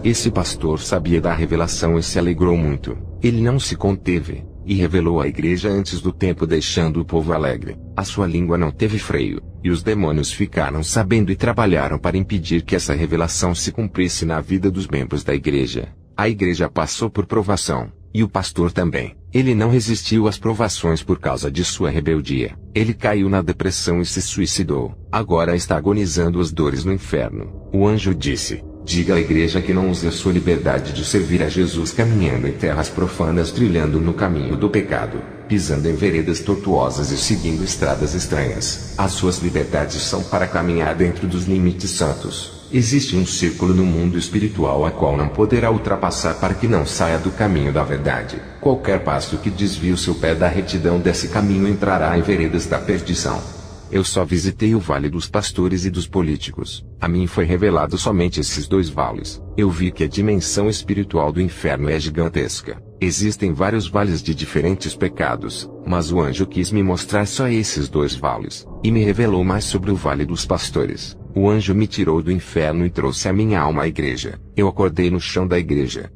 Esse pastor sabia da revelação e se alegrou muito. Ele não se conteve, e revelou à igreja antes do tempo deixando o povo alegre. A sua língua não teve freio, e os demônios ficaram sabendo e trabalharam para impedir que essa revelação se cumprisse na vida dos membros da igreja. A igreja passou por provação, e o pastor também. Ele não resistiu às provações por causa de sua rebeldia. Ele caiu na depressão e se suicidou. Agora está agonizando as dores no inferno. O anjo disse: diga à igreja que não use a sua liberdade de servir a Jesus caminhando em terras profanas, trilhando no caminho do pecado, pisando em veredas tortuosas e seguindo estradas estranhas. As suas liberdades são para caminhar dentro dos limites santos. Existe um círculo no mundo espiritual a qual não poderá ultrapassar para que não saia do caminho da verdade. Qualquer passo que desvie o seu pé da retidão desse caminho entrará em veredas da perdição. Eu só visitei o vale dos pastores e dos políticos. A mim foi revelado somente esses 2 vales. Eu vi que a dimensão espiritual do inferno é gigantesca. Existem vários vales de diferentes pecados, mas o anjo quis me mostrar só esses 2 vales, e me revelou mais sobre o vale dos pastores. O anjo me tirou do inferno e trouxe a minha alma à igreja. Eu acordei no chão da igreja.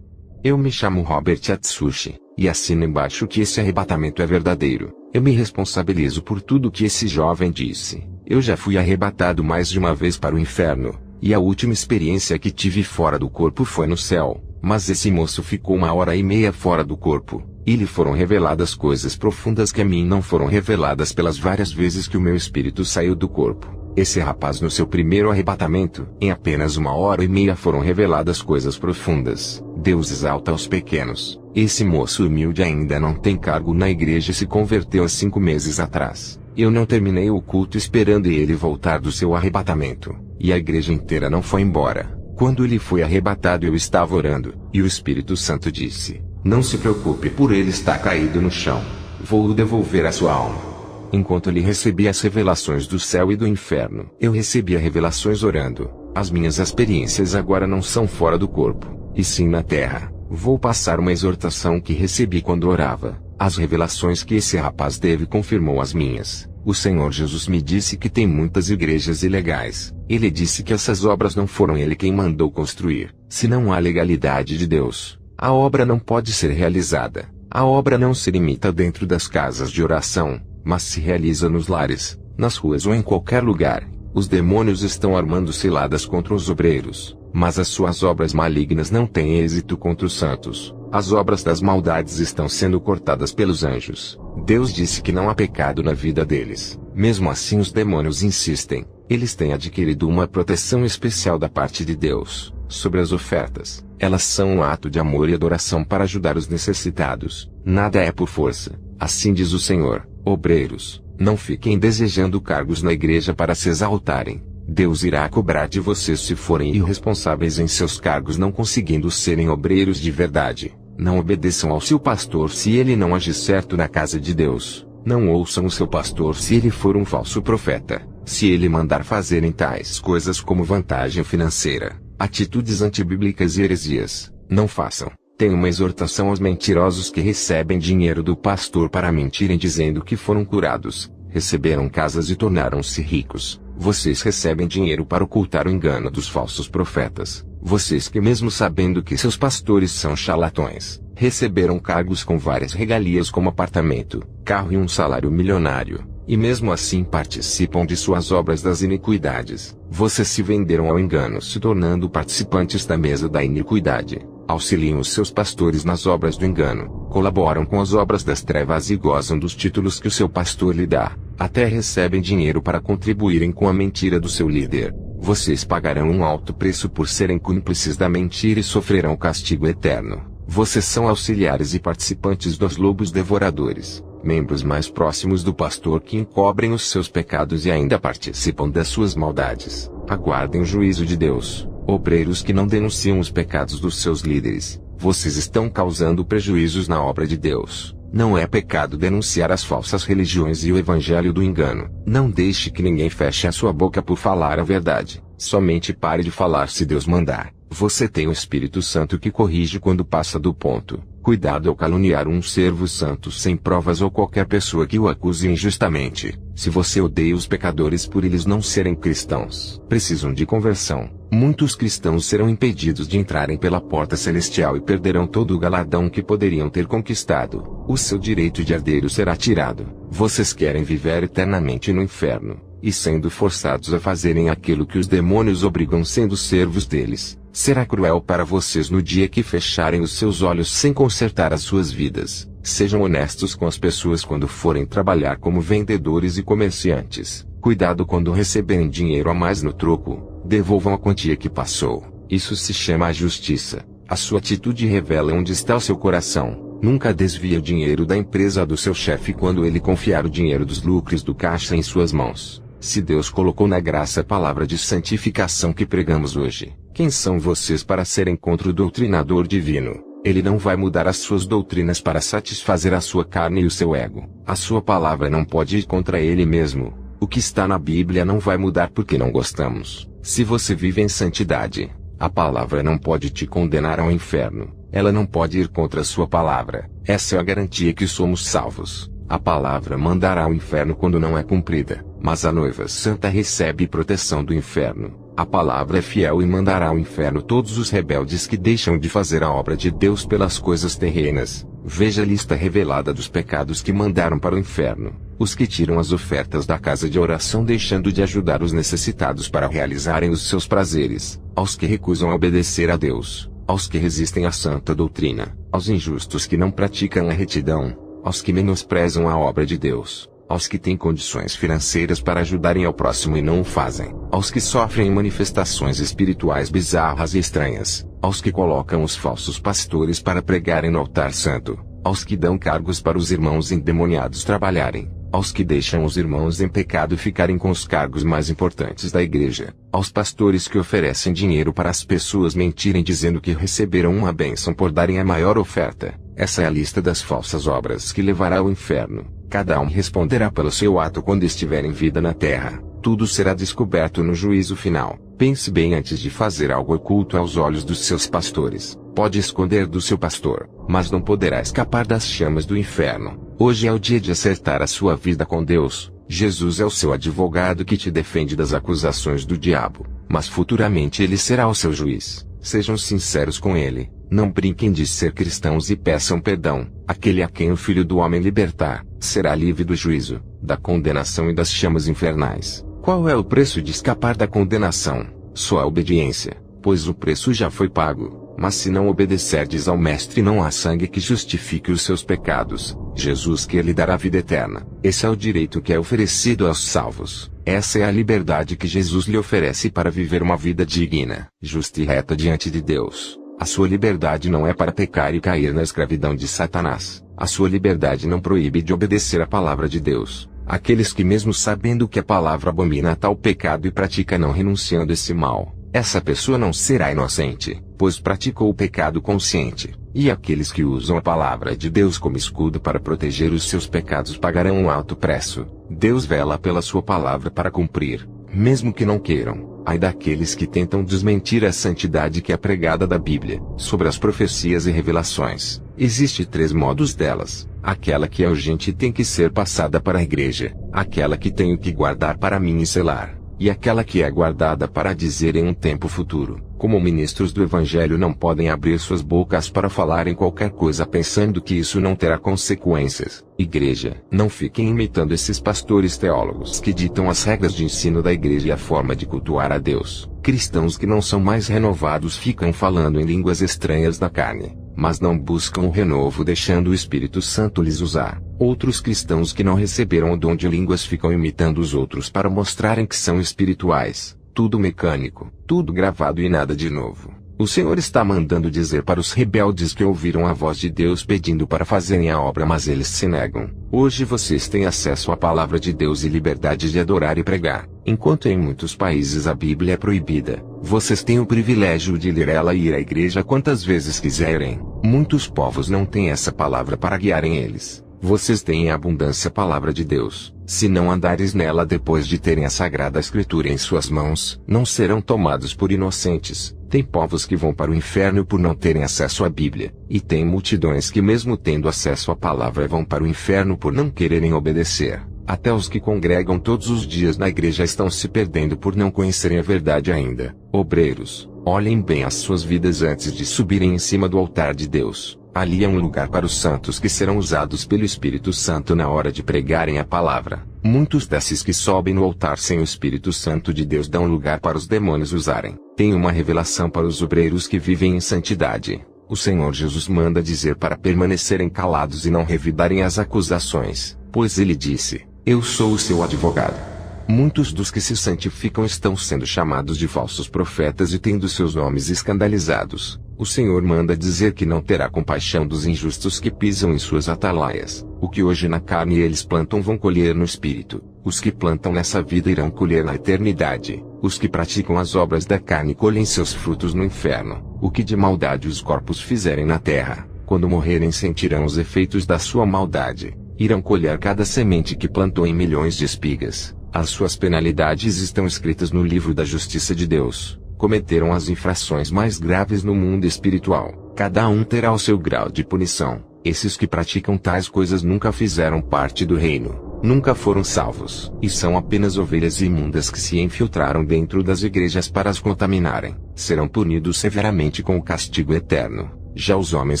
Eu me chamo Robert Atsushi, e assino embaixo que esse arrebatamento é verdadeiro. Eu me responsabilizo por tudo que esse jovem disse. Eu já fui arrebatado mais de uma vez para o inferno, e a última experiência que tive fora do corpo foi no céu. Mas esse moço ficou 1h30 fora do corpo, e lhe foram reveladas coisas profundas que a mim não foram reveladas pelas várias vezes que o meu espírito saiu do corpo. Esse rapaz no seu primeiro arrebatamento, em apenas 1h30 foram reveladas coisas profundas. Deus exalta os pequenos. Esse moço humilde ainda não tem cargo na igreja e se converteu há 5 meses atrás. Eu não terminei o culto esperando ele voltar do seu arrebatamento, e a igreja inteira não foi embora. Quando ele foi arrebatado eu estava orando, e o Espírito Santo disse: não se preocupe por ele estar caído no chão. Vou devolver a sua alma. Enquanto ele recebia as revelações do céu e do inferno, eu recebia revelações orando. As minhas experiências agora não são fora do corpo, e sim na terra. Vou passar uma exortação que recebi quando orava. As revelações que esse rapaz teve confirmou as minhas. O Senhor Jesus me disse que tem muitas igrejas ilegais. Ele disse que essas obras não foram ele quem mandou construir. Se não há legalidade de Deus, a obra não pode ser realizada. A obra não se limita dentro das casas de oração, mas se realiza nos lares, nas ruas ou em qualquer lugar. Os demônios estão armando ciladas contra os obreiros, mas as suas obras malignas não têm êxito contra os santos. As obras das maldades estão sendo cortadas pelos anjos. Deus disse que não há pecado na vida deles. Mesmo assim os demônios insistem. Eles têm adquirido uma proteção especial da parte de Deus sobre as ofertas. Elas são um ato de amor e adoração para ajudar os necessitados. Nada é por força. Assim diz o Senhor. Obreiros, não fiquem desejando cargos na igreja para se exaltarem. Deus irá cobrar de vocês se forem irresponsáveis em seus cargos, não conseguindo serem obreiros de verdade. Não obedeçam ao seu pastor se ele não agir certo na casa de Deus. Não ouçam o seu pastor se ele for um falso profeta. Se ele mandar fazerem tais coisas como vantagem financeira, atitudes antibíblicas e heresias, não façam. Tem uma exortação aos mentirosos que recebem dinheiro do pastor para mentirem dizendo que foram curados, receberam casas e tornaram-se ricos. Vocês recebem dinheiro para ocultar o engano dos falsos profetas. Vocês que mesmo sabendo que seus pastores são charlatões, receberam cargos com várias regalias como apartamento, carro e um salário milionário, e mesmo assim participam de suas obras das iniquidades. Vocês se venderam ao engano se tornando participantes da mesa da iniquidade. Auxiliam os seus pastores nas obras do engano, colaboram com as obras das trevas e gozam dos títulos que o seu pastor lhe dá. Até recebem dinheiro para contribuírem com a mentira do seu líder. Vocês pagarão um alto preço por serem cúmplices da mentira e sofrerão castigo eterno. Vocês são auxiliares e participantes dos lobos devoradores, membros mais próximos do pastor que encobrem os seus pecados e ainda participam das suas maldades. Aguardem o juízo de Deus. Obreiros que não denunciam os pecados dos seus líderes, vocês estão causando prejuízos na obra de Deus. Não é pecado denunciar as falsas religiões e o evangelho do engano. Não deixe que ninguém feche a sua boca por falar a verdade. Somente pare de falar se Deus mandar. Você tem o Espírito Santo que corrige quando passa do ponto. Cuidado ao caluniar um servo santo sem provas ou qualquer pessoa que o acuse injustamente. Se você odeia os pecadores por eles não serem cristãos, precisam de conversão. Muitos cristãos serão impedidos de entrarem pela porta celestial e perderão todo o galardão que poderiam ter conquistado. O seu direito de herdeiro será tirado. Vocês querem viver eternamente no inferno, e sendo forçados a fazerem aquilo que os demônios obrigam sendo servos deles. Será cruel para vocês no dia que fecharem os seus olhos sem consertar as suas vidas. Sejam honestos com as pessoas quando forem trabalhar como vendedores e comerciantes. Cuidado quando receberem dinheiro a mais no troco. Devolvam a quantia que passou. Isso se chama a justiça. A sua atitude revela onde está o seu coração. Nunca desvie o dinheiro da empresa do seu chefe quando ele confiar o dinheiro dos lucros do caixa em suas mãos. Se Deus colocou na graça a palavra de santificação que pregamos hoje, quem são vocês para serem contra o doutrinador divino? Ele não vai mudar as suas doutrinas para satisfazer a sua carne e o seu ego. A sua palavra não pode ir contra ele mesmo. O que está na Bíblia não vai mudar porque não gostamos. Se você vive em santidade, a palavra não pode te condenar ao inferno. Ela não pode ir contra a sua palavra. Essa é a garantia que somos salvos. A palavra mandará ao inferno quando não é cumprida, mas a noiva santa recebe proteção do inferno. A palavra é fiel e mandará ao inferno todos os rebeldes que deixam de fazer a obra de Deus pelas coisas terrenas. Veja a lista revelada dos pecados que mandaram para o inferno. Os que tiram as ofertas da casa de oração deixando de ajudar os necessitados para realizarem os seus prazeres, aos que recusam obedecer a Deus, aos que resistem à santa doutrina, aos injustos que não praticam a retidão, aos que menosprezam a obra de Deus, aos que têm condições financeiras para ajudarem ao próximo e não o fazem, aos que sofrem manifestações espirituais bizarras e estranhas, aos que colocam os falsos pastores para pregarem no altar santo, aos que dão cargos para os irmãos endemoniados trabalharem, aos que deixam os irmãos em pecado ficarem com os cargos mais importantes da igreja, aos pastores que oferecem dinheiro para as pessoas mentirem dizendo que receberam uma bênção por darem a maior oferta. Essa é a lista das falsas obras que levará ao inferno. Cada um responderá pelo seu ato quando estiver em vida na terra. Tudo será descoberto no juízo final. Pense bem antes de fazer algo oculto aos olhos dos seus pastores. Pode esconder do seu pastor, mas não poderá escapar das chamas do inferno. Hoje é o dia de acertar a sua vida com Deus. Jesus é o seu advogado que te defende das acusações do diabo, mas futuramente ele será o seu juiz. Sejam sinceros com ele, não brinquem de ser cristãos e peçam perdão. Aquele a quem o Filho do Homem libertar, será livre do juízo, da condenação e das chamas infernais. Qual é o preço de escapar da condenação? Só a obediência, pois o preço já foi pago. Mas se não obedecerdes ao Mestre, não há sangue que justifique os seus pecados. Jesus quer lhe dar a vida eterna. Esse é o direito que é oferecido aos salvos. Essa é a liberdade que Jesus lhe oferece para viver uma vida digna, justa e reta diante de Deus. A sua liberdade não é para pecar e cair na escravidão de Satanás. A sua liberdade não proíbe de obedecer a palavra de Deus. Aqueles que, mesmo sabendo que a palavra abomina tal pecado e pratica não renunciando esse mal, essa pessoa não será inocente, pois praticou o pecado consciente. E aqueles que usam a palavra de Deus como escudo para proteger os seus pecados pagarão um alto preço. Deus vela pela sua palavra para cumprir, mesmo que não queiram. Ai daqueles que tentam desmentir a santidade que é pregada da Bíblia. Sobre as profecias e revelações, existe 3 modos delas. Aquela que é urgente e tem que ser passada para a igreja, aquela que tenho que guardar para mim e selar, e aquela que é guardada para dizer em um tempo futuro. Como ministros do Evangelho não podem abrir suas bocas para falar em qualquer coisa pensando que isso não terá consequências. Igreja, não fiquem imitando esses pastores teólogos que ditam as regras de ensino da igreja e a forma de cultuar a Deus. Cristãos que não são mais renovados ficam falando em línguas estranhas da carne, mas não buscam o renovo deixando o Espírito Santo lhes usar. Outros cristãos que não receberam o dom de línguas ficam imitando os outros para mostrarem que são espirituais. Tudo mecânico, tudo gravado e nada de novo. O Senhor está mandando dizer para os rebeldes que ouviram a voz de Deus pedindo para fazerem a obra, mas eles se negam. Hoje vocês têm acesso à palavra de Deus e liberdade de adorar e pregar. Enquanto em muitos países a Bíblia é proibida, vocês têm o privilégio de ler ela e ir à igreja quantas vezes quiserem. Muitos povos não têm essa palavra para guiarem eles. Vocês têm em abundância a palavra de Deus. Se não andares nela depois de terem a Sagrada Escritura em suas mãos, não serão tomados por inocentes. Tem povos que vão para o inferno por não terem acesso à Bíblia, e tem multidões que mesmo tendo acesso à palavra vão para o inferno por não quererem obedecer. Até os que congregam todos os dias na igreja estão se perdendo por não conhecerem a verdade ainda. Obreiros, olhem bem as suas vidas antes de subirem em cima do altar de Deus. Ali é um lugar para os santos que serão usados pelo Espírito Santo na hora de pregarem a palavra. Muitos desses que sobem no altar sem o Espírito Santo de Deus dão lugar para os demônios usarem. Tem uma revelação para os obreiros que vivem em santidade. O Senhor Jesus manda dizer para permanecerem calados e não revidarem as acusações, pois ele disse: Eu sou o seu advogado. Muitos dos que se santificam estão sendo chamados de falsos profetas e tendo seus nomes escandalizados. O Senhor manda dizer que não terá compaixão dos injustos que pisam em suas atalaias. O que hoje na carne eles plantam vão colher no espírito. Os que plantam nessa vida irão colher na eternidade. Os que praticam as obras da carne colhem seus frutos no inferno. O que de maldade os corpos fizerem na terra, quando morrerem sentirão os efeitos da sua maldade. Irão colher cada semente que plantou em milhões de espigas. As suas penalidades estão escritas no livro da justiça de Deus. Cometeram as infrações mais graves no mundo espiritual. Cada um terá o seu grau de punição. Esses que praticam tais coisas nunca fizeram parte do reino. Nunca foram salvos. E são apenas ovelhas imundas que se infiltraram dentro das igrejas para as contaminarem. Serão punidos severamente com o castigo eterno. Já os homens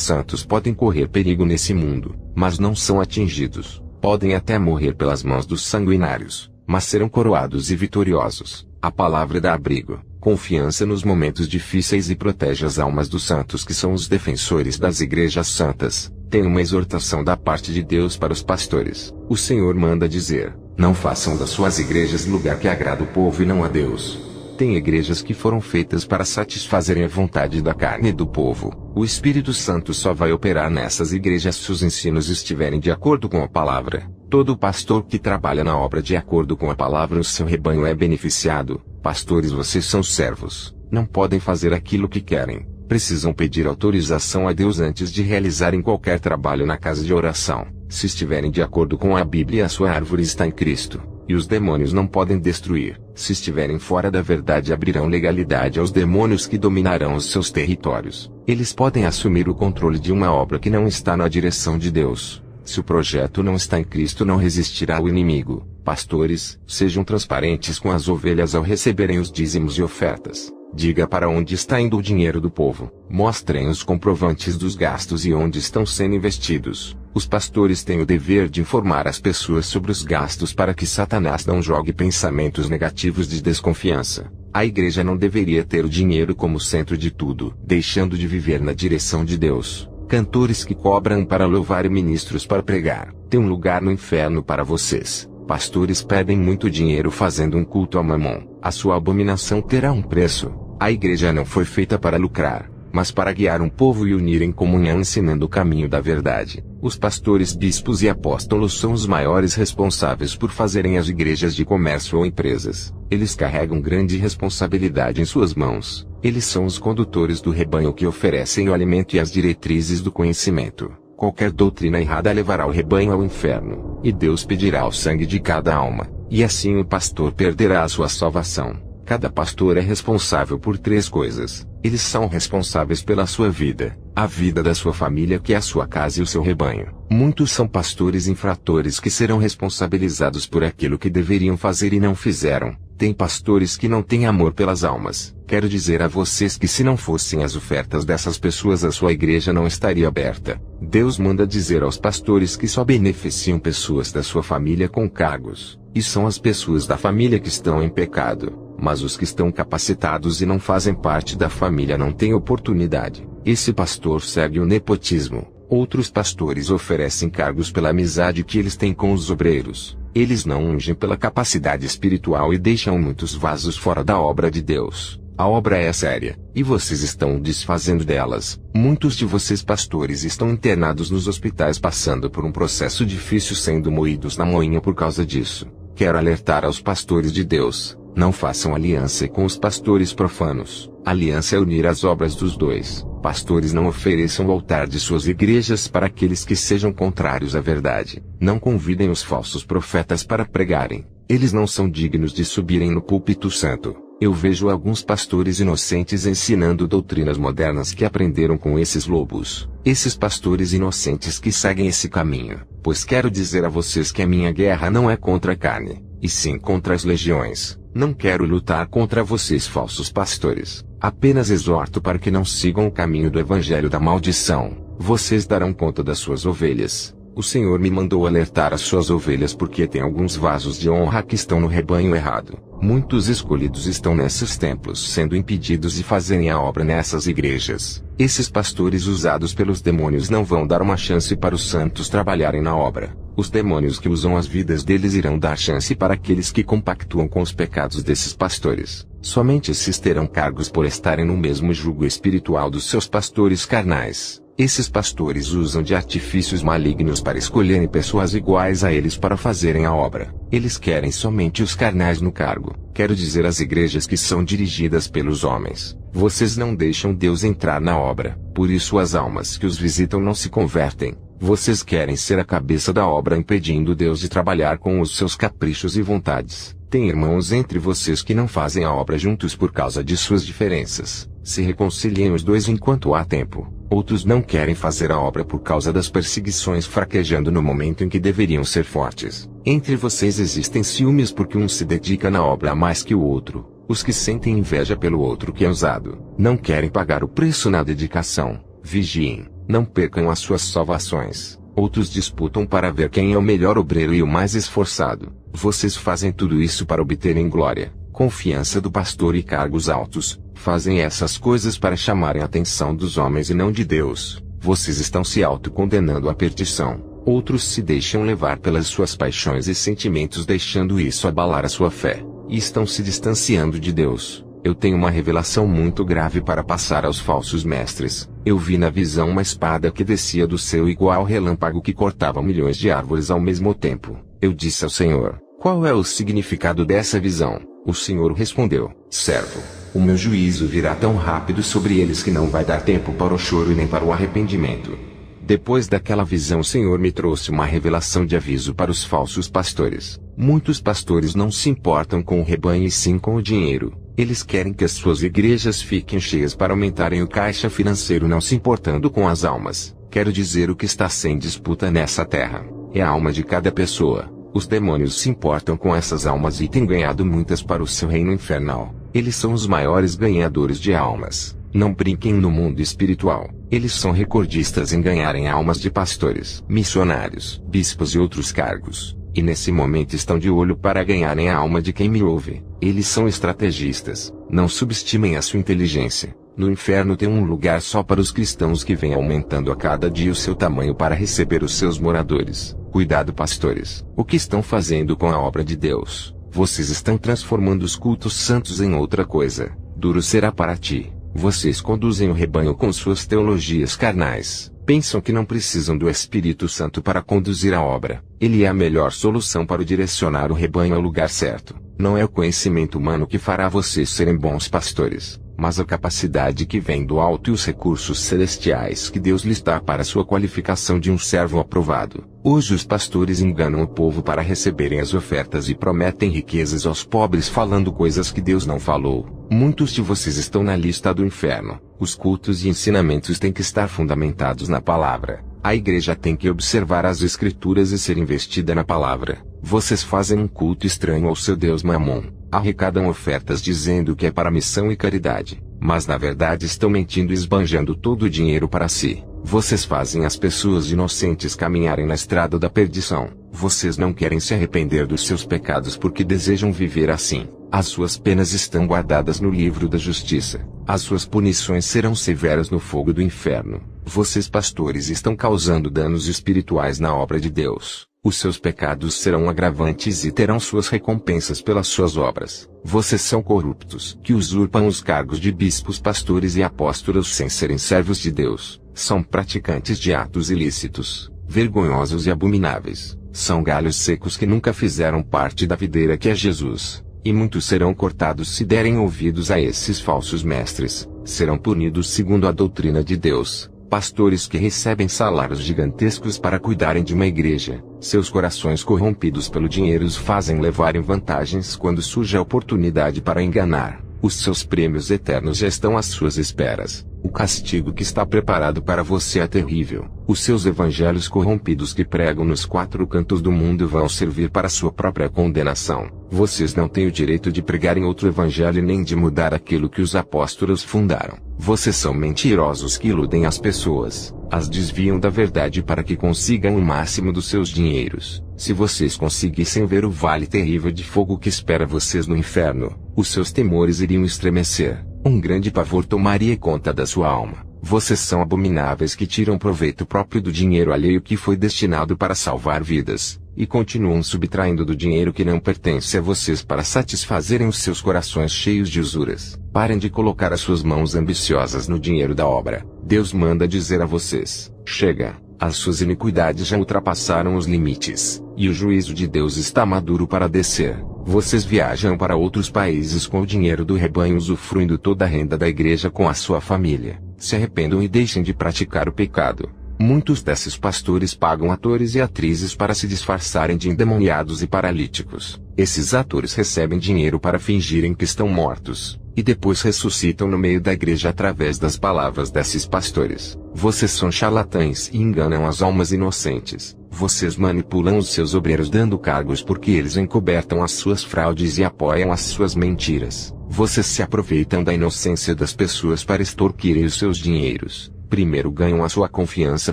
santos podem correr perigo nesse mundo, mas não são atingidos. Podem até morrer pelas mãos dos sanguinários, mas serão coroados e vitoriosos. A palavra dá abrigo, confiança nos momentos difíceis e protege as almas dos santos que são os defensores das igrejas santas. Tem uma exortação da parte de Deus para os pastores. O Senhor manda dizer: não façam das suas igrejas lugar que agrada o povo e não a Deus. Tem igrejas que foram feitas para satisfazerem a vontade da carne do povo. O Espírito Santo só vai operar nessas igrejas se os ensinos estiverem de acordo com a palavra. Todo pastor que trabalha na obra de acordo com a palavra, o seu rebanho é beneficiado. Pastores, vocês são servos. Não podem fazer aquilo que querem. Precisam pedir autorização a Deus antes de realizarem qualquer trabalho na casa de oração. Se estiverem de acordo com a Bíblia, a sua árvore está em Cristo, e os demônios não podem destruir. Se estiverem fora da verdade, abrirão legalidade aos demônios que dominarão os seus territórios. Eles podem assumir o controle de uma obra que não está na direção de Deus. Se o projeto não está em Cristo, não resistirá ao inimigo. Pastores, sejam transparentes com as ovelhas ao receberem os dízimos e ofertas. Diga para onde está indo o dinheiro do povo. Mostrem os comprovantes dos gastos e onde estão sendo investidos. Os pastores têm o dever de informar as pessoas sobre os gastos para que Satanás não jogue pensamentos negativos de desconfiança. A igreja não deveria ter o dinheiro como centro de tudo, deixando de viver na direção de Deus. Cantores que cobram para louvar e ministros para pregar, tem um lugar no inferno para vocês. Pastores pedem muito dinheiro fazendo um culto a Mamon. A sua abominação terá um preço. A igreja não foi feita para lucrar, mas para guiar um povo e unir em comunhão ensinando o caminho da verdade. Os pastores, bispos e apóstolos são os maiores responsáveis por fazerem as igrejas de comércio ou empresas. Eles carregam grande responsabilidade em suas mãos. Eles são os condutores do rebanho que oferecem o alimento e as diretrizes do conhecimento. Qualquer doutrina errada levará o rebanho ao inferno, e Deus pedirá o sangue de cada alma, e assim o pastor perderá a sua salvação. Cada pastor é responsável por 3 coisas. Eles são responsáveis pela sua vida, a vida da sua família, que é a sua casa, e o seu rebanho. Muitos são pastores infratores que serão responsabilizados por aquilo que deveriam fazer e não fizeram. Tem pastores que não têm amor pelas almas. Quero dizer a vocês que se não fossem as ofertas dessas pessoas, a sua igreja não estaria aberta. Deus manda dizer aos pastores que só beneficiam pessoas da sua família com cargos, e são as pessoas da família que estão em pecado. Mas os que estão capacitados e não fazem parte da família não têm oportunidade. Esse pastor segue o nepotismo. Outros pastores oferecem cargos pela amizade que eles têm com os obreiros. Eles não ungem pela capacidade espiritual e deixam muitos vasos fora da obra de Deus. A obra é séria, e vocês estão desfazendo delas. Muitos de vocês pastores estão internados nos hospitais passando por um processo difícil, sendo moídos na moinha por causa disso. Quero alertar aos pastores de Deus. Não façam aliança com os pastores profanos. Aliança é unir as obras dos dois. Pastores, não ofereçam o altar de suas igrejas para aqueles que sejam contrários à verdade. Não convidem os falsos profetas para pregarem. Eles não são dignos de subirem no púlpito santo. Eu vejo alguns pastores inocentes ensinando doutrinas modernas que aprenderam com esses lobos. Esses pastores inocentes que seguem esse caminho. Pois quero dizer a vocês que a minha guerra não é contra a carne, e sim contra as legiões. Não quero lutar contra vocês, falsos pastores. Apenas exorto para que não sigam o caminho do evangelho da maldição. Vocês darão conta das suas ovelhas. O Senhor me mandou alertar as suas ovelhas porque tem alguns vasos de honra que estão no rebanho errado. Muitos escolhidos estão nesses templos sendo impedidos de fazerem a obra nessas igrejas. Esses pastores usados pelos demônios não vão dar uma chance para os santos trabalharem na obra. Os demônios que usam as vidas deles irão dar chance para aqueles que compactuam com os pecados desses pastores. Somente esses terão cargos por estarem no mesmo jugo espiritual dos seus pastores carnais. Esses pastores usam de artifícios malignos para escolherem pessoas iguais a eles para fazerem a obra. Eles querem somente os carnais no cargo. Quero dizer às igrejas que são dirigidas pelos homens: vocês não deixam Deus entrar na obra, por isso as almas que os visitam não se convertem. Vocês querem ser a cabeça da obra, impedindo Deus de trabalhar com os seus caprichos e vontades. Tem irmãos entre vocês que não fazem a obra juntos por causa de suas diferenças. Se reconciliem os dois enquanto há tempo. Outros não querem fazer a obra por causa das perseguições, fraquejando no momento em que deveriam ser fortes. Entre vocês existem ciúmes porque um se dedica na obra a mais que o outro. Os que sentem inveja pelo outro que é usado, não querem pagar o preço na dedicação. Vigiem, não percam as suas salvações. Outros disputam para ver quem é o melhor obreiro e o mais esforçado. Vocês fazem tudo isso para obterem glória, confiança do pastor e cargos altos. Fazem essas coisas para chamarem a atenção dos homens e não de Deus. Vocês estão se autocondenando à perdição. Outros se deixam levar pelas suas paixões e sentimentos, deixando isso abalar a sua fé, e estão se distanciando de Deus. Eu tenho uma revelação muito grave para passar aos falsos mestres. Eu vi na visão uma espada que descia do céu igual ao relâmpago que cortava milhões de árvores ao mesmo tempo. Eu disse ao Senhor: qual é o significado dessa visão? O Senhor respondeu: servo, o meu juízo virá tão rápido sobre eles que não vai dar tempo para o choro e nem para o arrependimento. Depois daquela visão, o Senhor me trouxe uma revelação de aviso para os falsos pastores. Muitos pastores não se importam com o rebanho e sim com o dinheiro. Eles querem que as suas igrejas fiquem cheias para aumentarem o caixa financeiro, não se importando com as almas. Quero dizer, o que está sem disputa nessa terra é a alma de cada pessoa. Os demônios se importam com essas almas e têm ganhado muitas para o seu reino infernal. Eles são os maiores ganhadores de almas. Não brinquem no mundo espiritual. Eles são recordistas em ganharem almas de pastores, missionários, bispos e outros cargos. E nesse momento estão de olho para ganharem a alma de quem me ouve. Eles são estrategistas. Não subestimem a sua inteligência. No inferno tem um lugar só para os cristãos, que vem aumentando a cada dia o seu tamanho para receber os seus moradores. Cuidado, pastores. O que estão fazendo com a obra de Deus? Vocês estão transformando os cultos santos em outra coisa. Duro será para ti. Vocês conduzem o rebanho com suas teologias carnais. Pensam que não precisam do Espírito Santo para conduzir a obra. Ele é a melhor solução para direcionar o rebanho ao lugar certo. Não é o conhecimento humano que fará vocês serem bons pastores, mas a capacidade que vem do alto e os recursos celestiais que Deus lhes dá para a sua qualificação de um servo aprovado. Hoje os pastores enganam o povo para receberem as ofertas e prometem riquezas aos pobres, falando coisas que Deus não falou. Muitos de vocês estão na lista do inferno. Os cultos e ensinamentos têm que estar fundamentados na palavra. A igreja tem que observar as escrituras e ser investida na palavra. Vocês fazem um culto estranho ao seu Deus Mamon. Arrecadam ofertas dizendo que é para missão e caridade, mas na verdade estão mentindo e esbanjando todo o dinheiro para si. Vocês fazem as pessoas inocentes caminharem na estrada da perdição. Vocês não querem se arrepender dos seus pecados porque desejam viver assim. As suas penas estão guardadas no livro da justiça. As suas punições serão severas no fogo do inferno. Vocês, pastores, estão causando danos espirituais na obra de Deus. Os seus pecados serão agravantes e terão suas recompensas pelas suas obras. Vocês são corruptos, que usurpam os cargos de bispos, pastores e apóstolos sem serem servos de Deus. São praticantes de atos ilícitos, vergonhosos e abomináveis. São galhos secos que nunca fizeram parte da videira que é Jesus. E muitos serão cortados se derem ouvidos a esses falsos mestres. Serão punidos segundo a doutrina de Deus. Pastores que recebem salários gigantescos para cuidarem de uma igreja. Seus corações corrompidos pelo dinheiro os fazem levarem vantagens quando surge a oportunidade para enganar. Os seus prêmios eternos já estão às suas esperas. O castigo que está preparado para você é terrível. Os seus evangelhos corrompidos que pregam nos quatro cantos do mundo vão servir para sua própria condenação. Vocês não têm o direito de pregar em outro evangelho nem de mudar aquilo que os apóstolos fundaram. Vocês são mentirosos que iludem as pessoas, as desviam da verdade para que consigam o máximo dos seus dinheiros. Se vocês conseguissem ver o vale terrível de fogo que espera vocês no inferno, os seus temores iriam estremecer. Um grande pavor tomaria conta da sua alma. Vocês são abomináveis que tiram proveito próprio do dinheiro alheio que foi destinado para salvar vidas, e continuam subtraindo do dinheiro que não pertence a vocês para satisfazerem os seus corações cheios de usuras. Parem de colocar as suas mãos ambiciosas no dinheiro da obra. Deus manda dizer a vocês: chega, as suas iniquidades já ultrapassaram os limites, e o juízo de Deus está maduro para descer. Vocês viajam para outros países com o dinheiro do rebanho, usufruindo toda a renda da igreja com a sua família. Se arrependam e deixem de praticar o pecado. Muitos desses pastores pagam atores e atrizes para se disfarçarem de endemoniados e paralíticos. Esses atores recebem dinheiro para fingirem que estão mortos, e depois ressuscitam no meio da igreja através das palavras desses pastores. Vocês são charlatães e enganam as almas inocentes. Vocês manipulam os seus obreiros dando cargos porque eles encobertam as suas fraudes e apoiam as suas mentiras. Vocês se aproveitam da inocência das pessoas para extorquirem os seus dinheiros. Primeiro ganham a sua confiança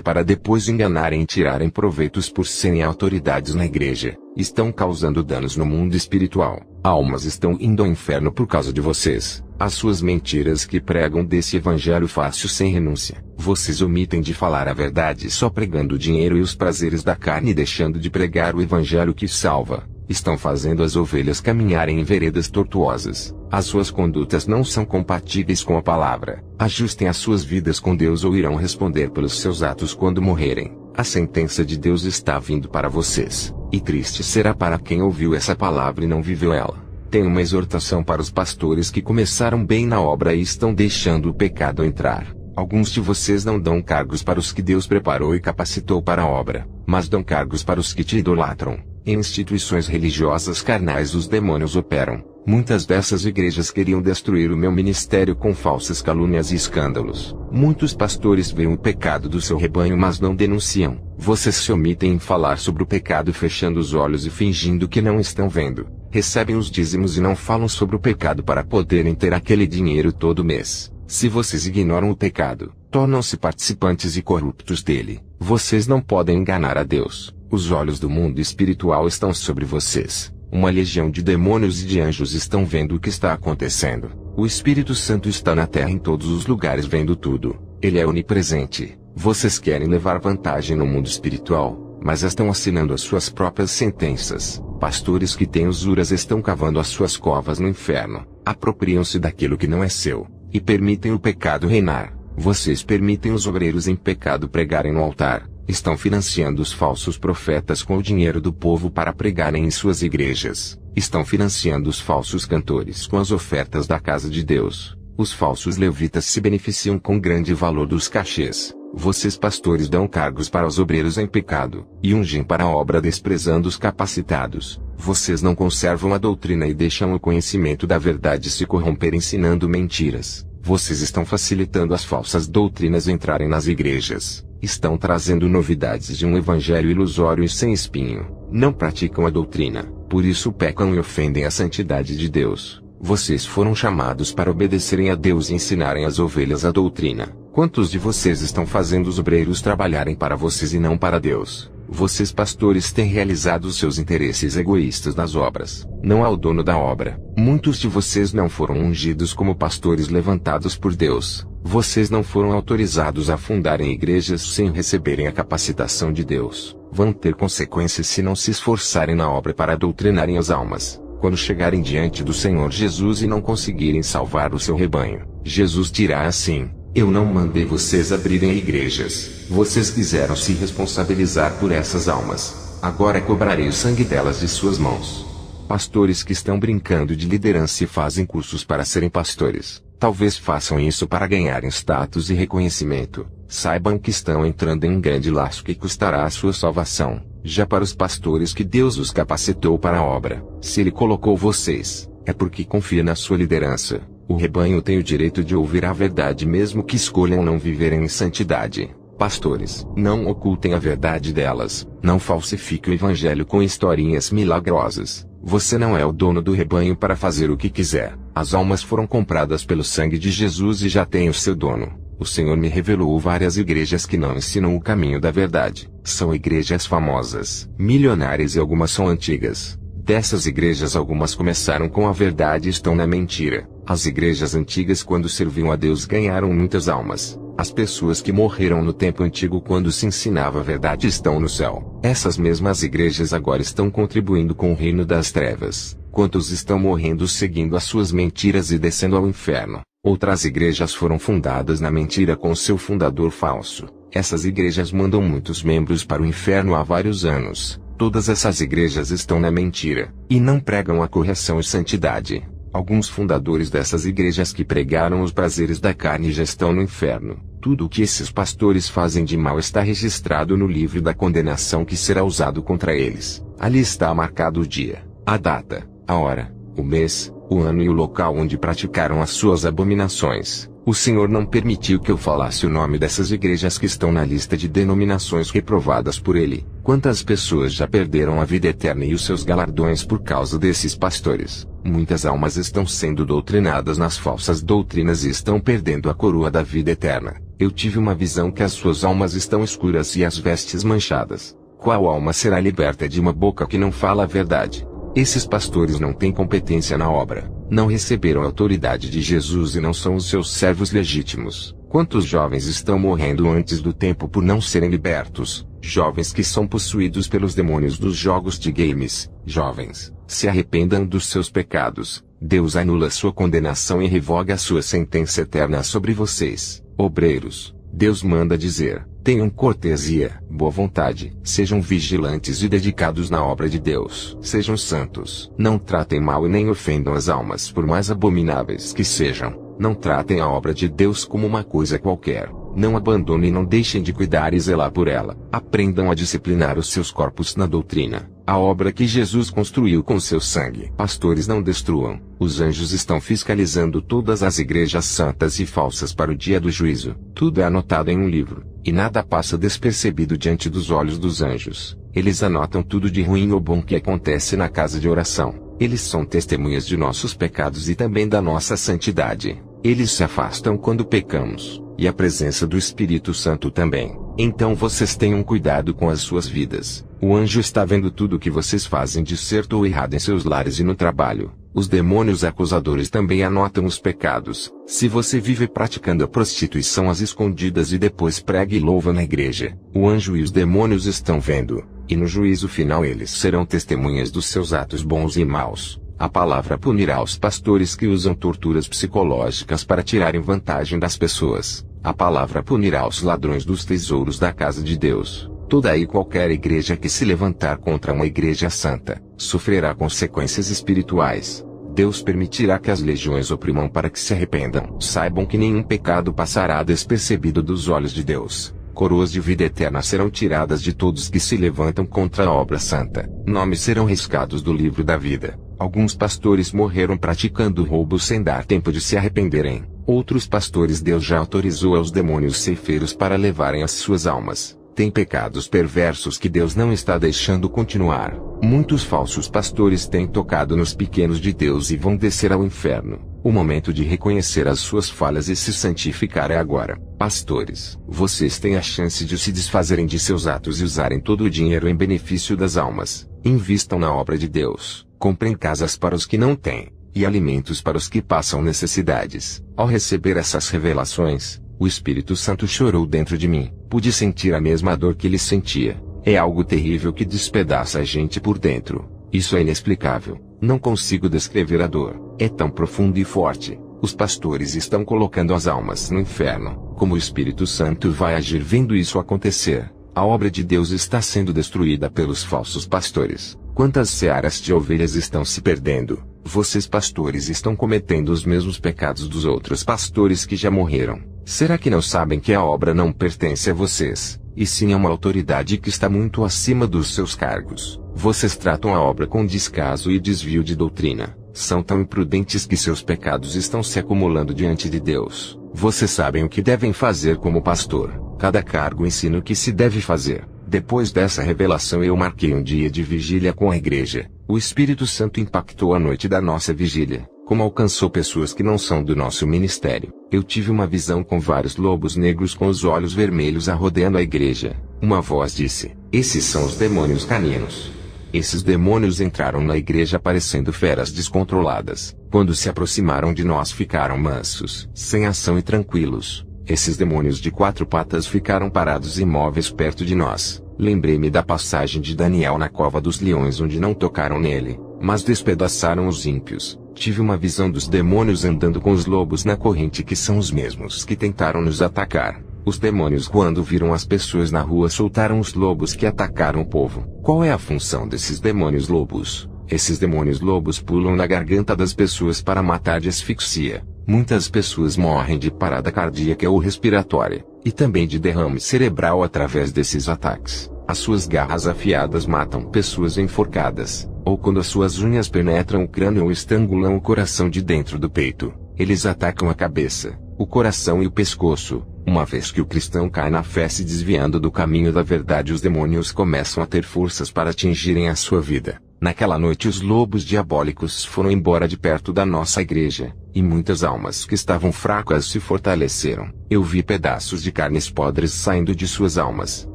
para depois enganarem e tirarem proveitos por serem autoridades na igreja. Estão causando danos no mundo espiritual. Almas estão indo ao inferno por causa de vocês. As suas mentiras que pregam desse evangelho fácil sem renúncia. Vocês omitem de falar a verdade só pregando o dinheiro e os prazeres da carne e deixando de pregar o evangelho que salva. Estão fazendo as ovelhas caminharem em veredas tortuosas. As suas condutas não são compatíveis com a palavra. Ajustem as suas vidas com Deus ou irão responder pelos seus atos quando morrerem. A sentença de Deus está vindo para vocês, e triste será para quem ouviu essa palavra e não viveu ela. Tenho uma exortação para os pastores que começaram bem na obra e estão deixando o pecado entrar. Alguns de vocês não dão cargos para os que Deus preparou e capacitou para a obra, mas dão cargos para os que te idolatram. Em instituições religiosas carnais os demônios operam. Muitas dessas igrejas queriam destruir o meu ministério com falsas calúnias e escândalos. Muitos pastores veem o pecado do seu rebanho mas não denunciam. Vocês se omitem em falar sobre o pecado fechando os olhos e fingindo que não estão vendo. Recebem os dízimos e não falam sobre o pecado para poderem ter aquele dinheiro todo mês. Se vocês ignoram o pecado, tornam-se participantes e corruptos dele. Vocês não podem enganar a Deus. Os olhos do mundo espiritual estão sobre vocês. Uma legião de demônios e de anjos estão vendo o que está acontecendo. O Espírito Santo está na terra em todos os lugares vendo tudo. Ele é onipresente. Vocês querem levar vantagem no mundo espiritual, mas estão assinando as suas próprias sentenças. Pastores que têm usuras estão cavando as suas covas no inferno. Apropriam-se daquilo que não é seu, e permitem o pecado reinar. Vocês permitem os obreiros em pecado pregarem no altar. Estão financiando os falsos profetas com o dinheiro do povo para pregarem em suas igrejas. Estão financiando os falsos cantores com as ofertas da casa de Deus. Os falsos levitas se beneficiam com grande valor dos cachês. Vocês pastores dão cargos para os obreiros em pecado, e ungem para a obra desprezando os capacitados. Vocês não conservam a doutrina e deixam o conhecimento da verdade se corromper ensinando mentiras. Vocês estão facilitando as falsas doutrinas entrarem nas igrejas. Estão trazendo novidades de um evangelho ilusório e sem espinho. Não praticam a doutrina, por isso pecam e ofendem a santidade de Deus. Vocês foram chamados para obedecerem a Deus e ensinarem às ovelhas a doutrina. Quantos de vocês estão fazendo os obreiros trabalharem para vocês e não para Deus? Vocês pastores têm realizado os seus interesses egoístas nas obras. Não há o dono da obra. Muitos de vocês não foram ungidos como pastores levantados por Deus. Vocês não foram autorizados a fundarem igrejas sem receberem a capacitação de Deus. Vão ter consequências se não se esforçarem na obra para doutrinarem as almas. Quando chegarem diante do Senhor Jesus e não conseguirem salvar o seu rebanho, Jesus dirá assim: eu não mandei vocês abrirem igrejas. Vocês quiseram se responsabilizar por essas almas. Agora cobrarei o sangue delas de suas mãos. Pastores que estão brincando de liderança e fazem cursos para serem pastores, talvez façam isso para ganharem status e reconhecimento. Saibam que estão entrando em um grande laço que custará a sua salvação. Já para os pastores que Deus os capacitou para a obra, se Ele colocou vocês, é porque confia na sua liderança. O rebanho tem o direito de ouvir a verdade mesmo que escolham não viverem em santidade. Pastores, não ocultem a verdade delas. Não falsifiquem o evangelho com historinhas milagrosas. Você não é o dono do rebanho para fazer o que quiser. As almas foram compradas pelo sangue de Jesus e já têm o seu dono. O Senhor me revelou várias igrejas que não ensinam o caminho da verdade. São igrejas famosas, milionárias e algumas são antigas. Dessas igrejas algumas começaram com a verdade e estão na mentira. As igrejas antigas quando serviam a Deus ganharam muitas almas. As pessoas que morreram no tempo antigo quando se ensinava a verdade estão no céu. Essas mesmas igrejas agora estão contribuindo com o reino das trevas. Quantos estão morrendo seguindo as suas mentiras e descendo ao inferno? Outras igrejas foram fundadas na mentira com seu fundador falso. Essas igrejas mandam muitos membros para o inferno há vários anos. Todas essas igrejas estão na mentira, e não pregam a correção e santidade. Alguns fundadores dessas igrejas que pregaram os prazeres da carne já estão no inferno. Tudo o que esses pastores fazem de mal está registrado no livro da condenação que será usado contra eles. Ali está marcado o dia, a data, a hora, o mês, o ano e o local onde praticaram as suas abominações. O Senhor não permitiu que eu falasse o nome dessas igrejas que estão na lista de denominações reprovadas por Ele. Quantas pessoas já perderam a vida eterna e os seus galardões por causa desses pastores? Muitas almas estão sendo doutrinadas nas falsas doutrinas e estão perdendo a coroa da vida eterna. Eu tive uma visão que as suas almas estão escuras e as vestes manchadas. Qual alma será liberta de uma boca que não fala a verdade? Esses pastores não têm competência na obra, não receberam a autoridade de Jesus e não são os seus servos legítimos. Quantos jovens estão morrendo antes do tempo por não serem libertos? Jovens que são possuídos pelos demônios dos jogos de games. Jovens, se arrependam dos seus pecados. Deus anula sua condenação e revoga a sua sentença eterna sobre vocês. Obreiros, Deus manda dizer: tenham cortesia, boa vontade, sejam vigilantes e dedicados na obra de Deus. Sejam santos. Não tratem mal e nem ofendam as almas por mais abomináveis que sejam. Não tratem a obra de Deus como uma coisa qualquer. Não abandonem e não deixem de cuidar e zelar por ela. Aprendam a disciplinar os seus corpos na doutrina. a obra que Jesus construiu com seu sangue. Pastores, não destruam. Os anjos estão fiscalizando todas as igrejas santas e falsas para o dia do juízo. Tudo é anotado em um livro, e nada passa despercebido diante dos olhos dos anjos. Eles anotam tudo de ruim ou bom que acontece na casa de oração. Eles são testemunhas de nossos pecados e também da nossa santidade. Eles se afastam quando pecamos, e a presença do Espírito Santo também. Então vocês tenham cuidado com as suas vidas. O anjo está vendo tudo o que vocês fazem de certo ou errado em seus lares e no trabalho. Os demônios acusadores também anotam os pecados. Se você vive praticando a prostituição às escondidas e depois prega e louva na igreja, o anjo e os demônios estão vendo, e no juízo final eles serão testemunhas dos seus atos bons e maus. A palavra punirá os pastores que usam torturas psicológicas para tirarem vantagem das pessoas. A palavra punirá os ladrões dos tesouros da casa de Deus. Toda e qualquer igreja que se levantar contra uma igreja santa, sofrerá consequências espirituais. Deus permitirá que as legiões oprimam para que se arrependam. Saibam que nenhum pecado passará despercebido dos olhos de Deus. Coroas de vida eterna serão tiradas de todos que se levantam contra a obra santa. Nomes serão riscados do livro da vida. Alguns pastores morreram praticando roubo sem dar tempo de se arrependerem. Outros pastores Deus já autorizou aos demônios ceifeiros para levarem as suas almas. Tem pecados perversos que Deus não está deixando continuar. Muitos falsos pastores têm tocado nos pequenos de Deus e vão descer ao inferno. O momento de reconhecer as suas falhas e se santificar é agora. Pastores, vocês têm a chance de se desfazerem de seus atos e usarem todo o dinheiro em benefício das almas. Invistam na obra de Deus. Comprem casas para os que não têm, e alimentos para os que passam necessidades. Ao receber essas revelações, o Espírito Santo chorou dentro de mim. Pude sentir a mesma dor que ele sentia. É algo terrível que despedaça a gente por dentro. Isso é inexplicável. Não consigo descrever a dor. É tão profunda e forte. Os pastores estão colocando as almas no inferno. Como o Espírito Santo vai agir vendo isso acontecer? A obra de Deus está sendo destruída pelos falsos pastores. Quantas searas de ovelhas estão se perdendo? Vocês pastores estão cometendo os mesmos pecados dos outros pastores que já morreram. Será que não sabem que a obra não pertence a vocês, e sim a uma autoridade que está muito acima dos seus cargos? Vocês tratam a obra com descaso e desvio de doutrina. São tão imprudentes que seus pecados estão se acumulando diante de Deus. Vocês sabem o que devem fazer como pastor. Cada cargo ensina o que se deve fazer. Depois dessa revelação eu marquei um dia de vigília com a igreja. O Espírito Santo impactou a noite da nossa vigília, como alcançou pessoas que não são do nosso ministério. Eu tive uma visão com vários lobos negros com os olhos vermelhos rodeando a igreja. Uma voz disse: "Esses são os demônios caninos." Esses demônios entraram na igreja parecendo feras descontroladas. Quando se aproximaram de nós ficaram mansos, sem ação e tranquilos. Esses demônios de 4 patas ficaram parados imóveis perto de nós. Lembrei-me da passagem de Daniel na cova dos leões onde não tocaram nele, mas despedaçaram os ímpios. Tive uma visão dos demônios andando com os lobos na corrente que são os mesmos que tentaram nos atacar. Os demônios quando viram as pessoas na rua soltaram os lobos que atacaram o povo. Qual é a função desses demônios lobos? Esses demônios lobos pulam na garganta das pessoas para matar de asfixia. Muitas pessoas morrem de parada cardíaca ou respiratória, e também de derrame cerebral através desses ataques. As suas garras afiadas matam pessoas enforcadas, ou quando as suas unhas penetram o crânio ou estrangulam o coração de dentro do peito. Eles atacam a cabeça, o coração e o pescoço. Uma vez que o cristão cai na fé se desviando do caminho da verdade, os demônios começam a ter forças para atingirem a sua vida. Naquela noite os lobos diabólicos foram embora de perto da nossa igreja, e muitas almas que estavam fracas se fortaleceram. Eu vi pedaços de carnes podres saindo de suas almas.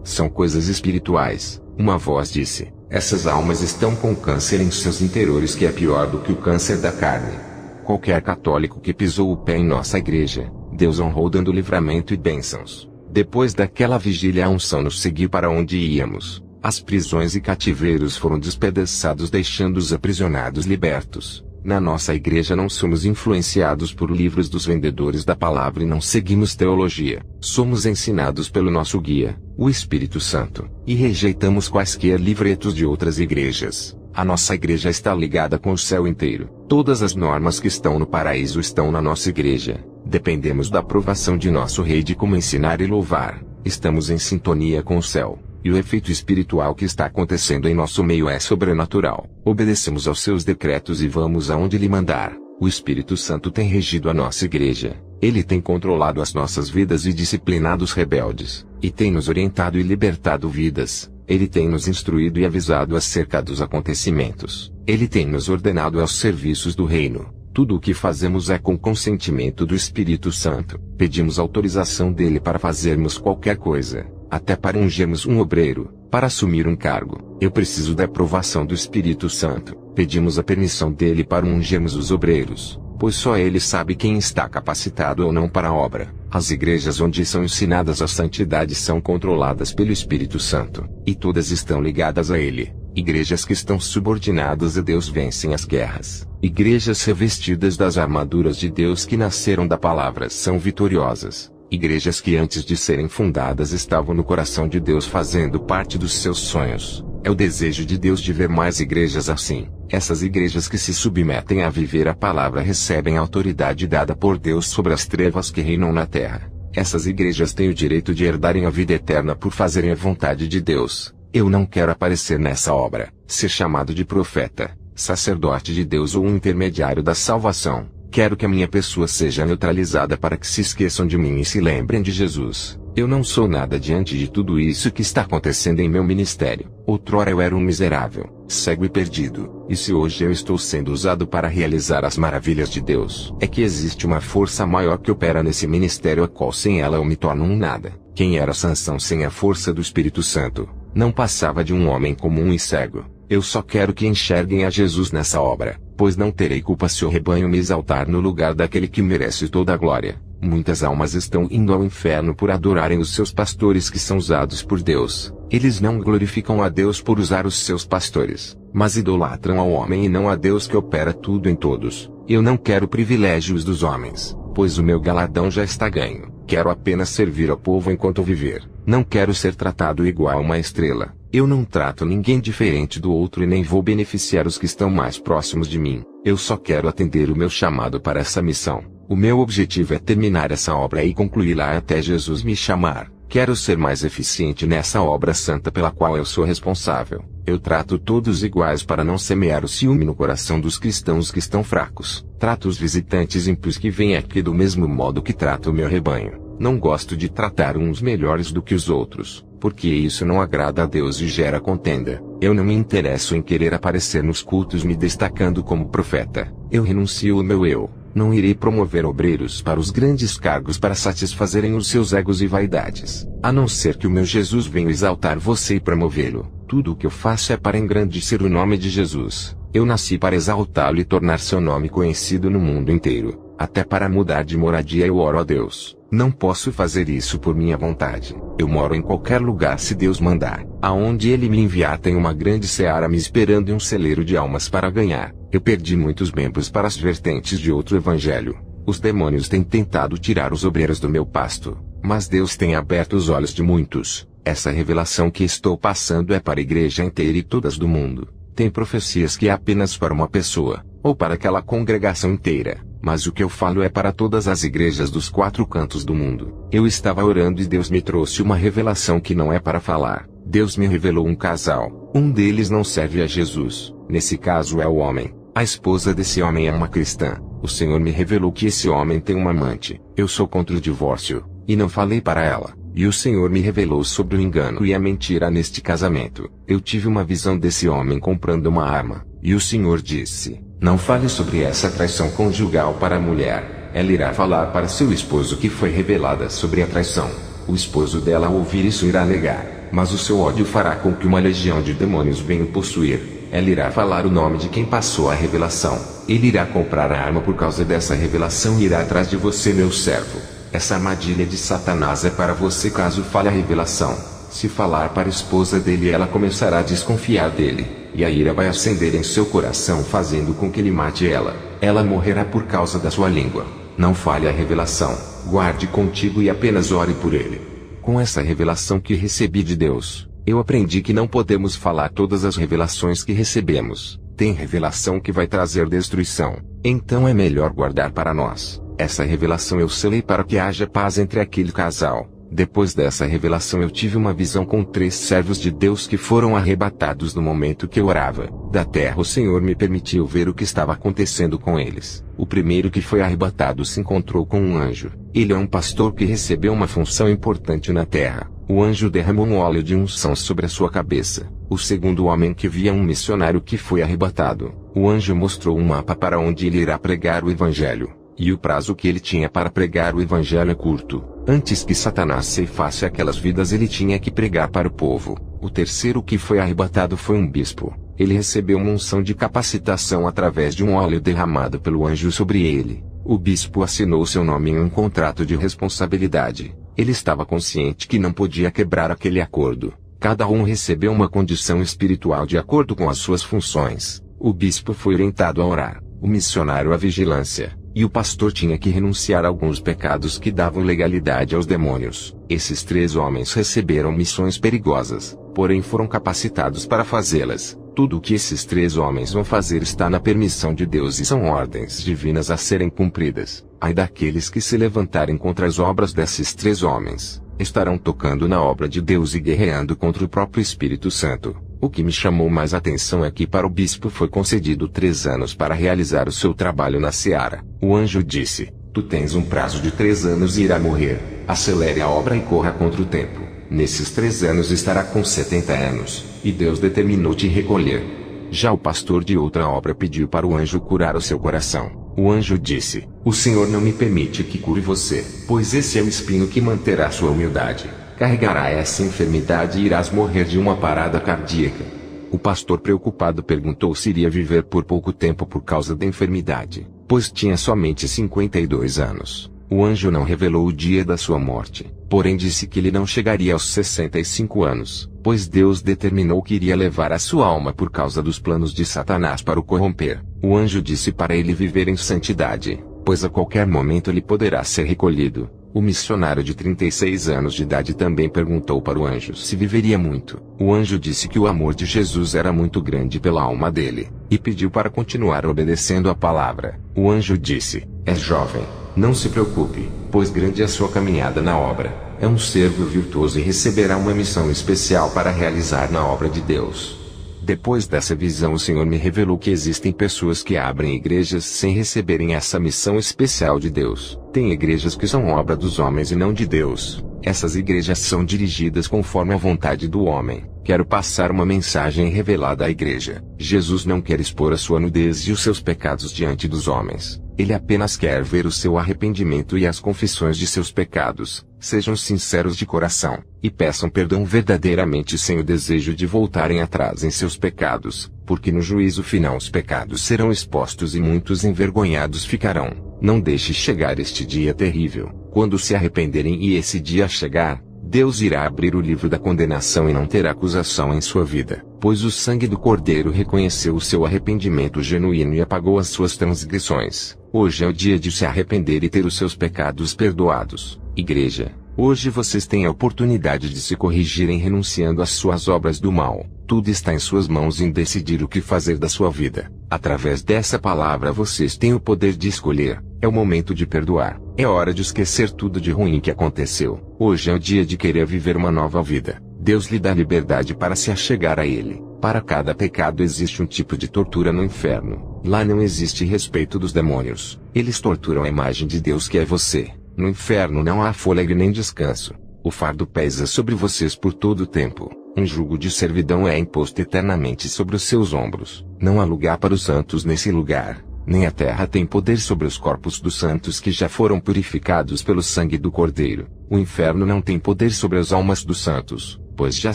São coisas espirituais. Uma voz disse: "Essas almas estão com câncer em seus interiores que é pior do que o câncer da carne." Qualquer católico que pisou o pé em nossa igreja, Deus honrou dando livramento e bênçãos. Depois daquela vigília a unção nos seguiu para onde íamos. As prisões e cativeiros foram despedaçados deixando os aprisionados libertos. Na nossa igreja não somos influenciados por livros dos vendedores da palavra e não seguimos teologia. Somos ensinados pelo nosso guia, o Espírito Santo, e rejeitamos quaisquer livretos de outras igrejas. A nossa igreja está ligada com o céu inteiro. Todas as normas que estão no paraíso estão na nossa igreja. Dependemos da aprovação de nosso Rei de como ensinar e louvar. Estamos em sintonia com o céu. e o efeito espiritual que está acontecendo em nosso meio é sobrenatural. Obedecemos aos seus decretos e vamos aonde Ele mandar. O Espírito Santo tem regido a nossa igreja. Ele tem controlado as nossas vidas e disciplinado os rebeldes, e tem nos orientado e libertado vidas. Ele tem nos instruído e avisado acerca dos acontecimentos. Ele tem nos ordenado aos serviços do reino. Tudo o que fazemos é com consentimento do Espírito Santo. Pedimos autorização dele para fazermos qualquer coisa, até para ungirmos um obreiro, para assumir um cargo. Eu preciso da aprovação do Espírito Santo. Pedimos a permissão dele para ungirmos os obreiros, pois só ele sabe quem está capacitado ou não para a obra. As igrejas onde são ensinadas a santidade são controladas pelo Espírito Santo, e todas estão ligadas a ele. Igrejas que estão subordinadas a Deus vencem as guerras. Igrejas revestidas das armaduras de Deus que nasceram da palavra são vitoriosas. Igrejas que antes de serem fundadas estavam no coração de Deus fazendo parte dos seus sonhos. É o desejo de Deus de ver mais igrejas assim. Essas igrejas que se submetem a viver a palavra recebem a autoridade dada por Deus sobre as trevas que reinam na terra. Essas igrejas têm o direito de herdarem a vida eterna por fazerem a vontade de Deus. Eu não quero aparecer nessa obra, ser chamado de profeta, sacerdote de Deus ou um intermediário da salvação. Quero que a minha pessoa seja neutralizada para que se esqueçam de mim e se lembrem de Jesus. Eu não sou nada diante de tudo isso que está acontecendo em meu ministério. Outrora eu era um miserável, cego e perdido. E se hoje eu estou sendo usado para realizar as maravilhas de Deus, é que existe uma força maior que opera nesse ministério a qual sem ela eu me torno um nada. Quem era Sansão sem a força do Espírito Santo? Não passava de um homem comum e cego. Eu só quero que enxerguem a Jesus nessa obra, pois não terei culpa se o rebanho me exaltar no lugar daquele que merece toda a glória. Muitas almas estão indo ao inferno por adorarem os seus pastores que são usados por Deus. Eles não glorificam a Deus por usar os seus pastores, mas idolatram ao homem e não a Deus que opera tudo em todos. Eu não quero privilégios dos homens, pois o meu galardão já está ganho. Quero apenas servir ao povo enquanto viver. Não quero ser tratado igual a uma estrela. Eu não trato ninguém diferente do outro e nem vou beneficiar os que estão mais próximos de mim. Eu só quero atender o meu chamado para essa missão. O meu objetivo é terminar essa obra e concluí-la até Jesus me chamar. Quero ser mais eficiente nessa obra santa pela qual eu sou responsável. Eu trato todos iguais para não semear o ciúme no coração dos cristãos que estão fracos. Trato os visitantes ímpios que vêm aqui do mesmo modo que trato o meu rebanho. Não gosto de tratar uns melhores do que os outros, porque isso não agrada a Deus e gera contenda. Eu não me interesso em querer aparecer nos cultos me destacando como profeta. Eu renuncio ao meu eu. Não irei promover obreiros para os grandes cargos para satisfazerem os seus egos e vaidades. A não ser que o meu Jesus venha exaltar você e promovê-lo. Tudo o que eu faço é para engrandecer o nome de Jesus. Eu nasci para exaltá-lo e tornar seu nome conhecido no mundo inteiro. Até para mudar de moradia eu oro a Deus. Não posso fazer isso por minha vontade. Eu moro em qualquer lugar se Deus mandar. Aonde Ele me enviar tem uma grande seara me esperando e um celeiro de almas para ganhar. Eu perdi muitos membros para as vertentes de outro evangelho. Os demônios têm tentado tirar os obreiros do meu pasto, mas Deus tem aberto os olhos de muitos. Essa revelação que estou passando é para a igreja inteira e todas do mundo. Tem profecias que é apenas para uma pessoa, ou para aquela congregação inteira. Mas o que eu falo é para todas as igrejas dos 4 cantos do mundo. Eu estava orando e Deus me trouxe uma revelação que não é para falar. Deus me revelou um casal. Um deles não serve a Jesus. Nesse caso é o homem. A esposa desse homem é uma cristã. O Senhor me revelou que esse homem tem uma amante. Eu sou contra o divórcio, e não falei para ela. E o Senhor me revelou sobre o engano e a mentira neste casamento. Eu tive uma visão desse homem comprando uma arma. E o Senhor disse: não fale sobre essa traição conjugal para a mulher. Ela irá falar para seu esposo que foi revelada sobre a traição. O esposo dela ao ouvir isso irá negar, mas o seu ódio fará com que uma legião de demônios venha o possuir. Ela irá falar o nome de quem passou a revelação. Ele irá comprar a arma por causa dessa revelação e irá atrás de você, meu servo. Essa armadilha de Satanás é para você caso fale a revelação. Se falar para a esposa dele, ela começará a desconfiar dele, e a ira vai acender em seu coração fazendo com que ele mate ela. Ela morrerá por causa da sua língua. Não fale a revelação. Guarde contigo e apenas ore por ele. Com essa revelação que recebi de Deus, eu aprendi que não podemos falar todas as revelações que recebemos. Tem revelação que vai trazer destruição. Então é melhor guardar para nós. Essa revelação eu selei para que haja paz entre aquele casal. Depois dessa revelação eu tive uma visão com 3 servos de Deus que foram arrebatados no momento que eu orava. Da terra o Senhor me permitiu ver o que estava acontecendo com eles. O primeiro que foi arrebatado se encontrou com um anjo. Ele é um pastor que recebeu uma função importante na terra. O anjo derramou um óleo de unção sobre a sua cabeça. O segundo homem que via um missionário que foi arrebatado. O anjo mostrou um mapa para onde ele irá pregar o evangelho. E o prazo que ele tinha para pregar o evangelho é curto. Antes que Satanás ceifasse aquelas vidas ele tinha que pregar para o povo. O terceiro que foi arrebatado foi um bispo. Ele recebeu uma unção de capacitação através de um óleo derramado pelo anjo sobre ele. O bispo assinou seu nome em um contrato de responsabilidade. Ele estava consciente que não podia quebrar aquele acordo. Cada um recebeu uma condição espiritual de acordo com as suas funções. O bispo foi orientado a orar, o missionário à vigilância, e o pastor tinha que renunciar a alguns pecados que davam legalidade aos demônios. Esses 3 homens receberam missões perigosas, porém foram capacitados para fazê-las. Tudo o que esses 3 homens vão fazer está na permissão de Deus e são ordens divinas a serem cumpridas. Ai daqueles que se levantarem contra as obras desses 3 homens, estarão tocando na obra de Deus e guerreando contra o próprio Espírito Santo. O que me chamou mais atenção é que para o bispo foi concedido 3 anos para realizar o seu trabalho na seara. O anjo disse: tu tens um prazo de 3 anos e irá morrer. Acelere a obra e corra contra o tempo. Nesses 3 anos estará com 70 anos, e Deus determinou te recolher. Já o pastor de outra obra pediu para o anjo curar o seu coração. O anjo disse: o Senhor não me permite que cure você, pois esse é o espinho que manterá sua humildade. Carregará essa enfermidade e irás morrer de uma parada cardíaca. O pastor preocupado perguntou se iria viver por pouco tempo por causa da enfermidade, pois tinha somente 52 anos. O anjo não revelou o dia da sua morte, porém disse que ele não chegaria aos 65 anos, pois Deus determinou que iria levar a sua alma por causa dos planos de Satanás para o corromper. O anjo disse para ele viver em santidade, pois a qualquer momento ele poderá ser recolhido. O missionário de 36 anos de idade também perguntou para o anjo se viveria muito. O anjo disse que o amor de Jesus era muito grande pela alma dele, e pediu para continuar obedecendo a palavra. O anjo disse: és jovem, não se preocupe, pois grande é a sua caminhada na obra. É um servo virtuoso e receberá uma missão especial para realizar na obra de Deus. Depois dessa visão o Senhor me revelou que existem pessoas que abrem igrejas sem receberem essa missão especial de Deus. Tem igrejas que são obra dos homens e não de Deus. Essas igrejas são dirigidas conforme a vontade do homem. Quero passar uma mensagem revelada à igreja. Jesus não quer expor a sua nudez e os seus pecados diante dos homens. Ele apenas quer ver o seu arrependimento e as confissões de seus pecados. Sejam sinceros de coração, e peçam perdão verdadeiramente sem o desejo de voltarem atrás em seus pecados, porque no juízo final os pecados serão expostos e muitos envergonhados ficarão. Não deixe chegar este dia terrível. Quando se arrependerem e esse dia chegar, Deus irá abrir o livro da condenação e não terá acusação em sua vida, pois o sangue do Cordeiro reconheceu o seu arrependimento genuíno e apagou as suas transgressões. Hoje é o dia de se arrepender e ter os seus pecados perdoados. Igreja, hoje vocês têm a oportunidade de se corrigirem renunciando às suas obras do mal. Tudo está em suas mãos em decidir o que fazer da sua vida. Através dessa palavra vocês têm o poder de escolher. É o momento de perdoar. É hora de esquecer tudo de ruim que aconteceu. Hoje é o dia de querer viver uma nova vida. Deus lhe dá liberdade para se achegar a Ele. Para cada pecado existe um tipo de tortura no inferno. Lá não existe respeito dos demônios. Eles torturam a imagem de Deus que é você. No inferno não há fôlego nem descanso. O fardo pesa sobre vocês por todo o tempo. Um jugo de servidão é imposto eternamente sobre os seus ombros. Não há lugar para os santos nesse lugar. Nem a terra tem poder sobre os corpos dos santos que já foram purificados pelo sangue do Cordeiro. O inferno não tem poder sobre as almas dos santos, pois já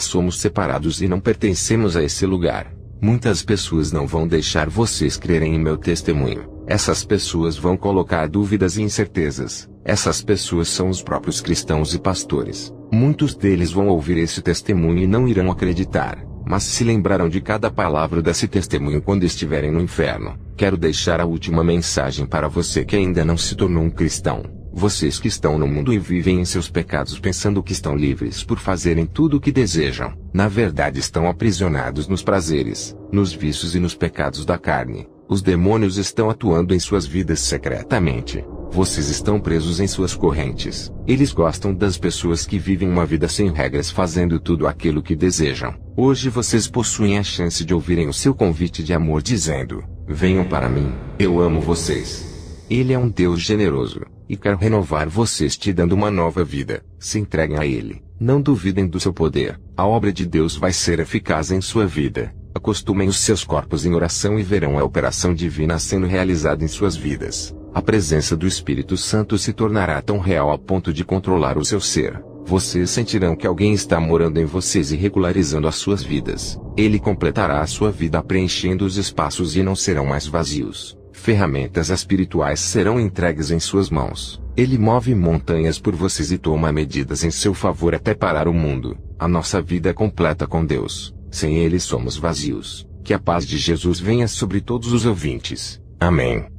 somos separados e não pertencemos a esse lugar. Muitas pessoas não vão deixar vocês crerem em meu testemunho. Essas pessoas vão colocar dúvidas e incertezas. Essas pessoas são os próprios cristãos e pastores. Muitos deles vão ouvir esse testemunho e não irão acreditar, mas se lembrarão de cada palavra desse testemunho quando estiverem no inferno. Quero deixar a última mensagem para você que ainda não se tornou um cristão. Vocês que estão no mundo e vivem em seus pecados pensando que estão livres por fazerem tudo o que desejam, na verdade estão aprisionados nos prazeres, nos vícios e nos pecados da carne. Os demônios estão atuando em suas vidas secretamente. Vocês estão presos em suas correntes. Eles gostam das pessoas que vivem uma vida sem regras, fazendo tudo aquilo que desejam. Hoje vocês possuem a chance de ouvirem o seu convite de amor dizendo: venham para mim, eu amo vocês. Ele é um Deus generoso, e quer renovar vocês te dando uma nova vida. Se entreguem a Ele. Não duvidem do seu poder. A obra de Deus vai ser eficaz em sua vida. Acostumem os seus corpos em oração e verão a operação divina sendo realizada em suas vidas. A presença do Espírito Santo se tornará tão real a ponto de controlar o seu ser. Vocês sentirão que alguém está morando em vocês e regularizando as suas vidas. Ele completará a sua vida preenchendo os espaços e não serão mais vazios. Ferramentas espirituais serão entregues em suas mãos. Ele move montanhas por vocês e toma medidas em seu favor até parar o mundo. A nossa vida é completa com Deus. Sem Ele somos vazios. Que a paz de Jesus venha sobre todos os ouvintes. Amém.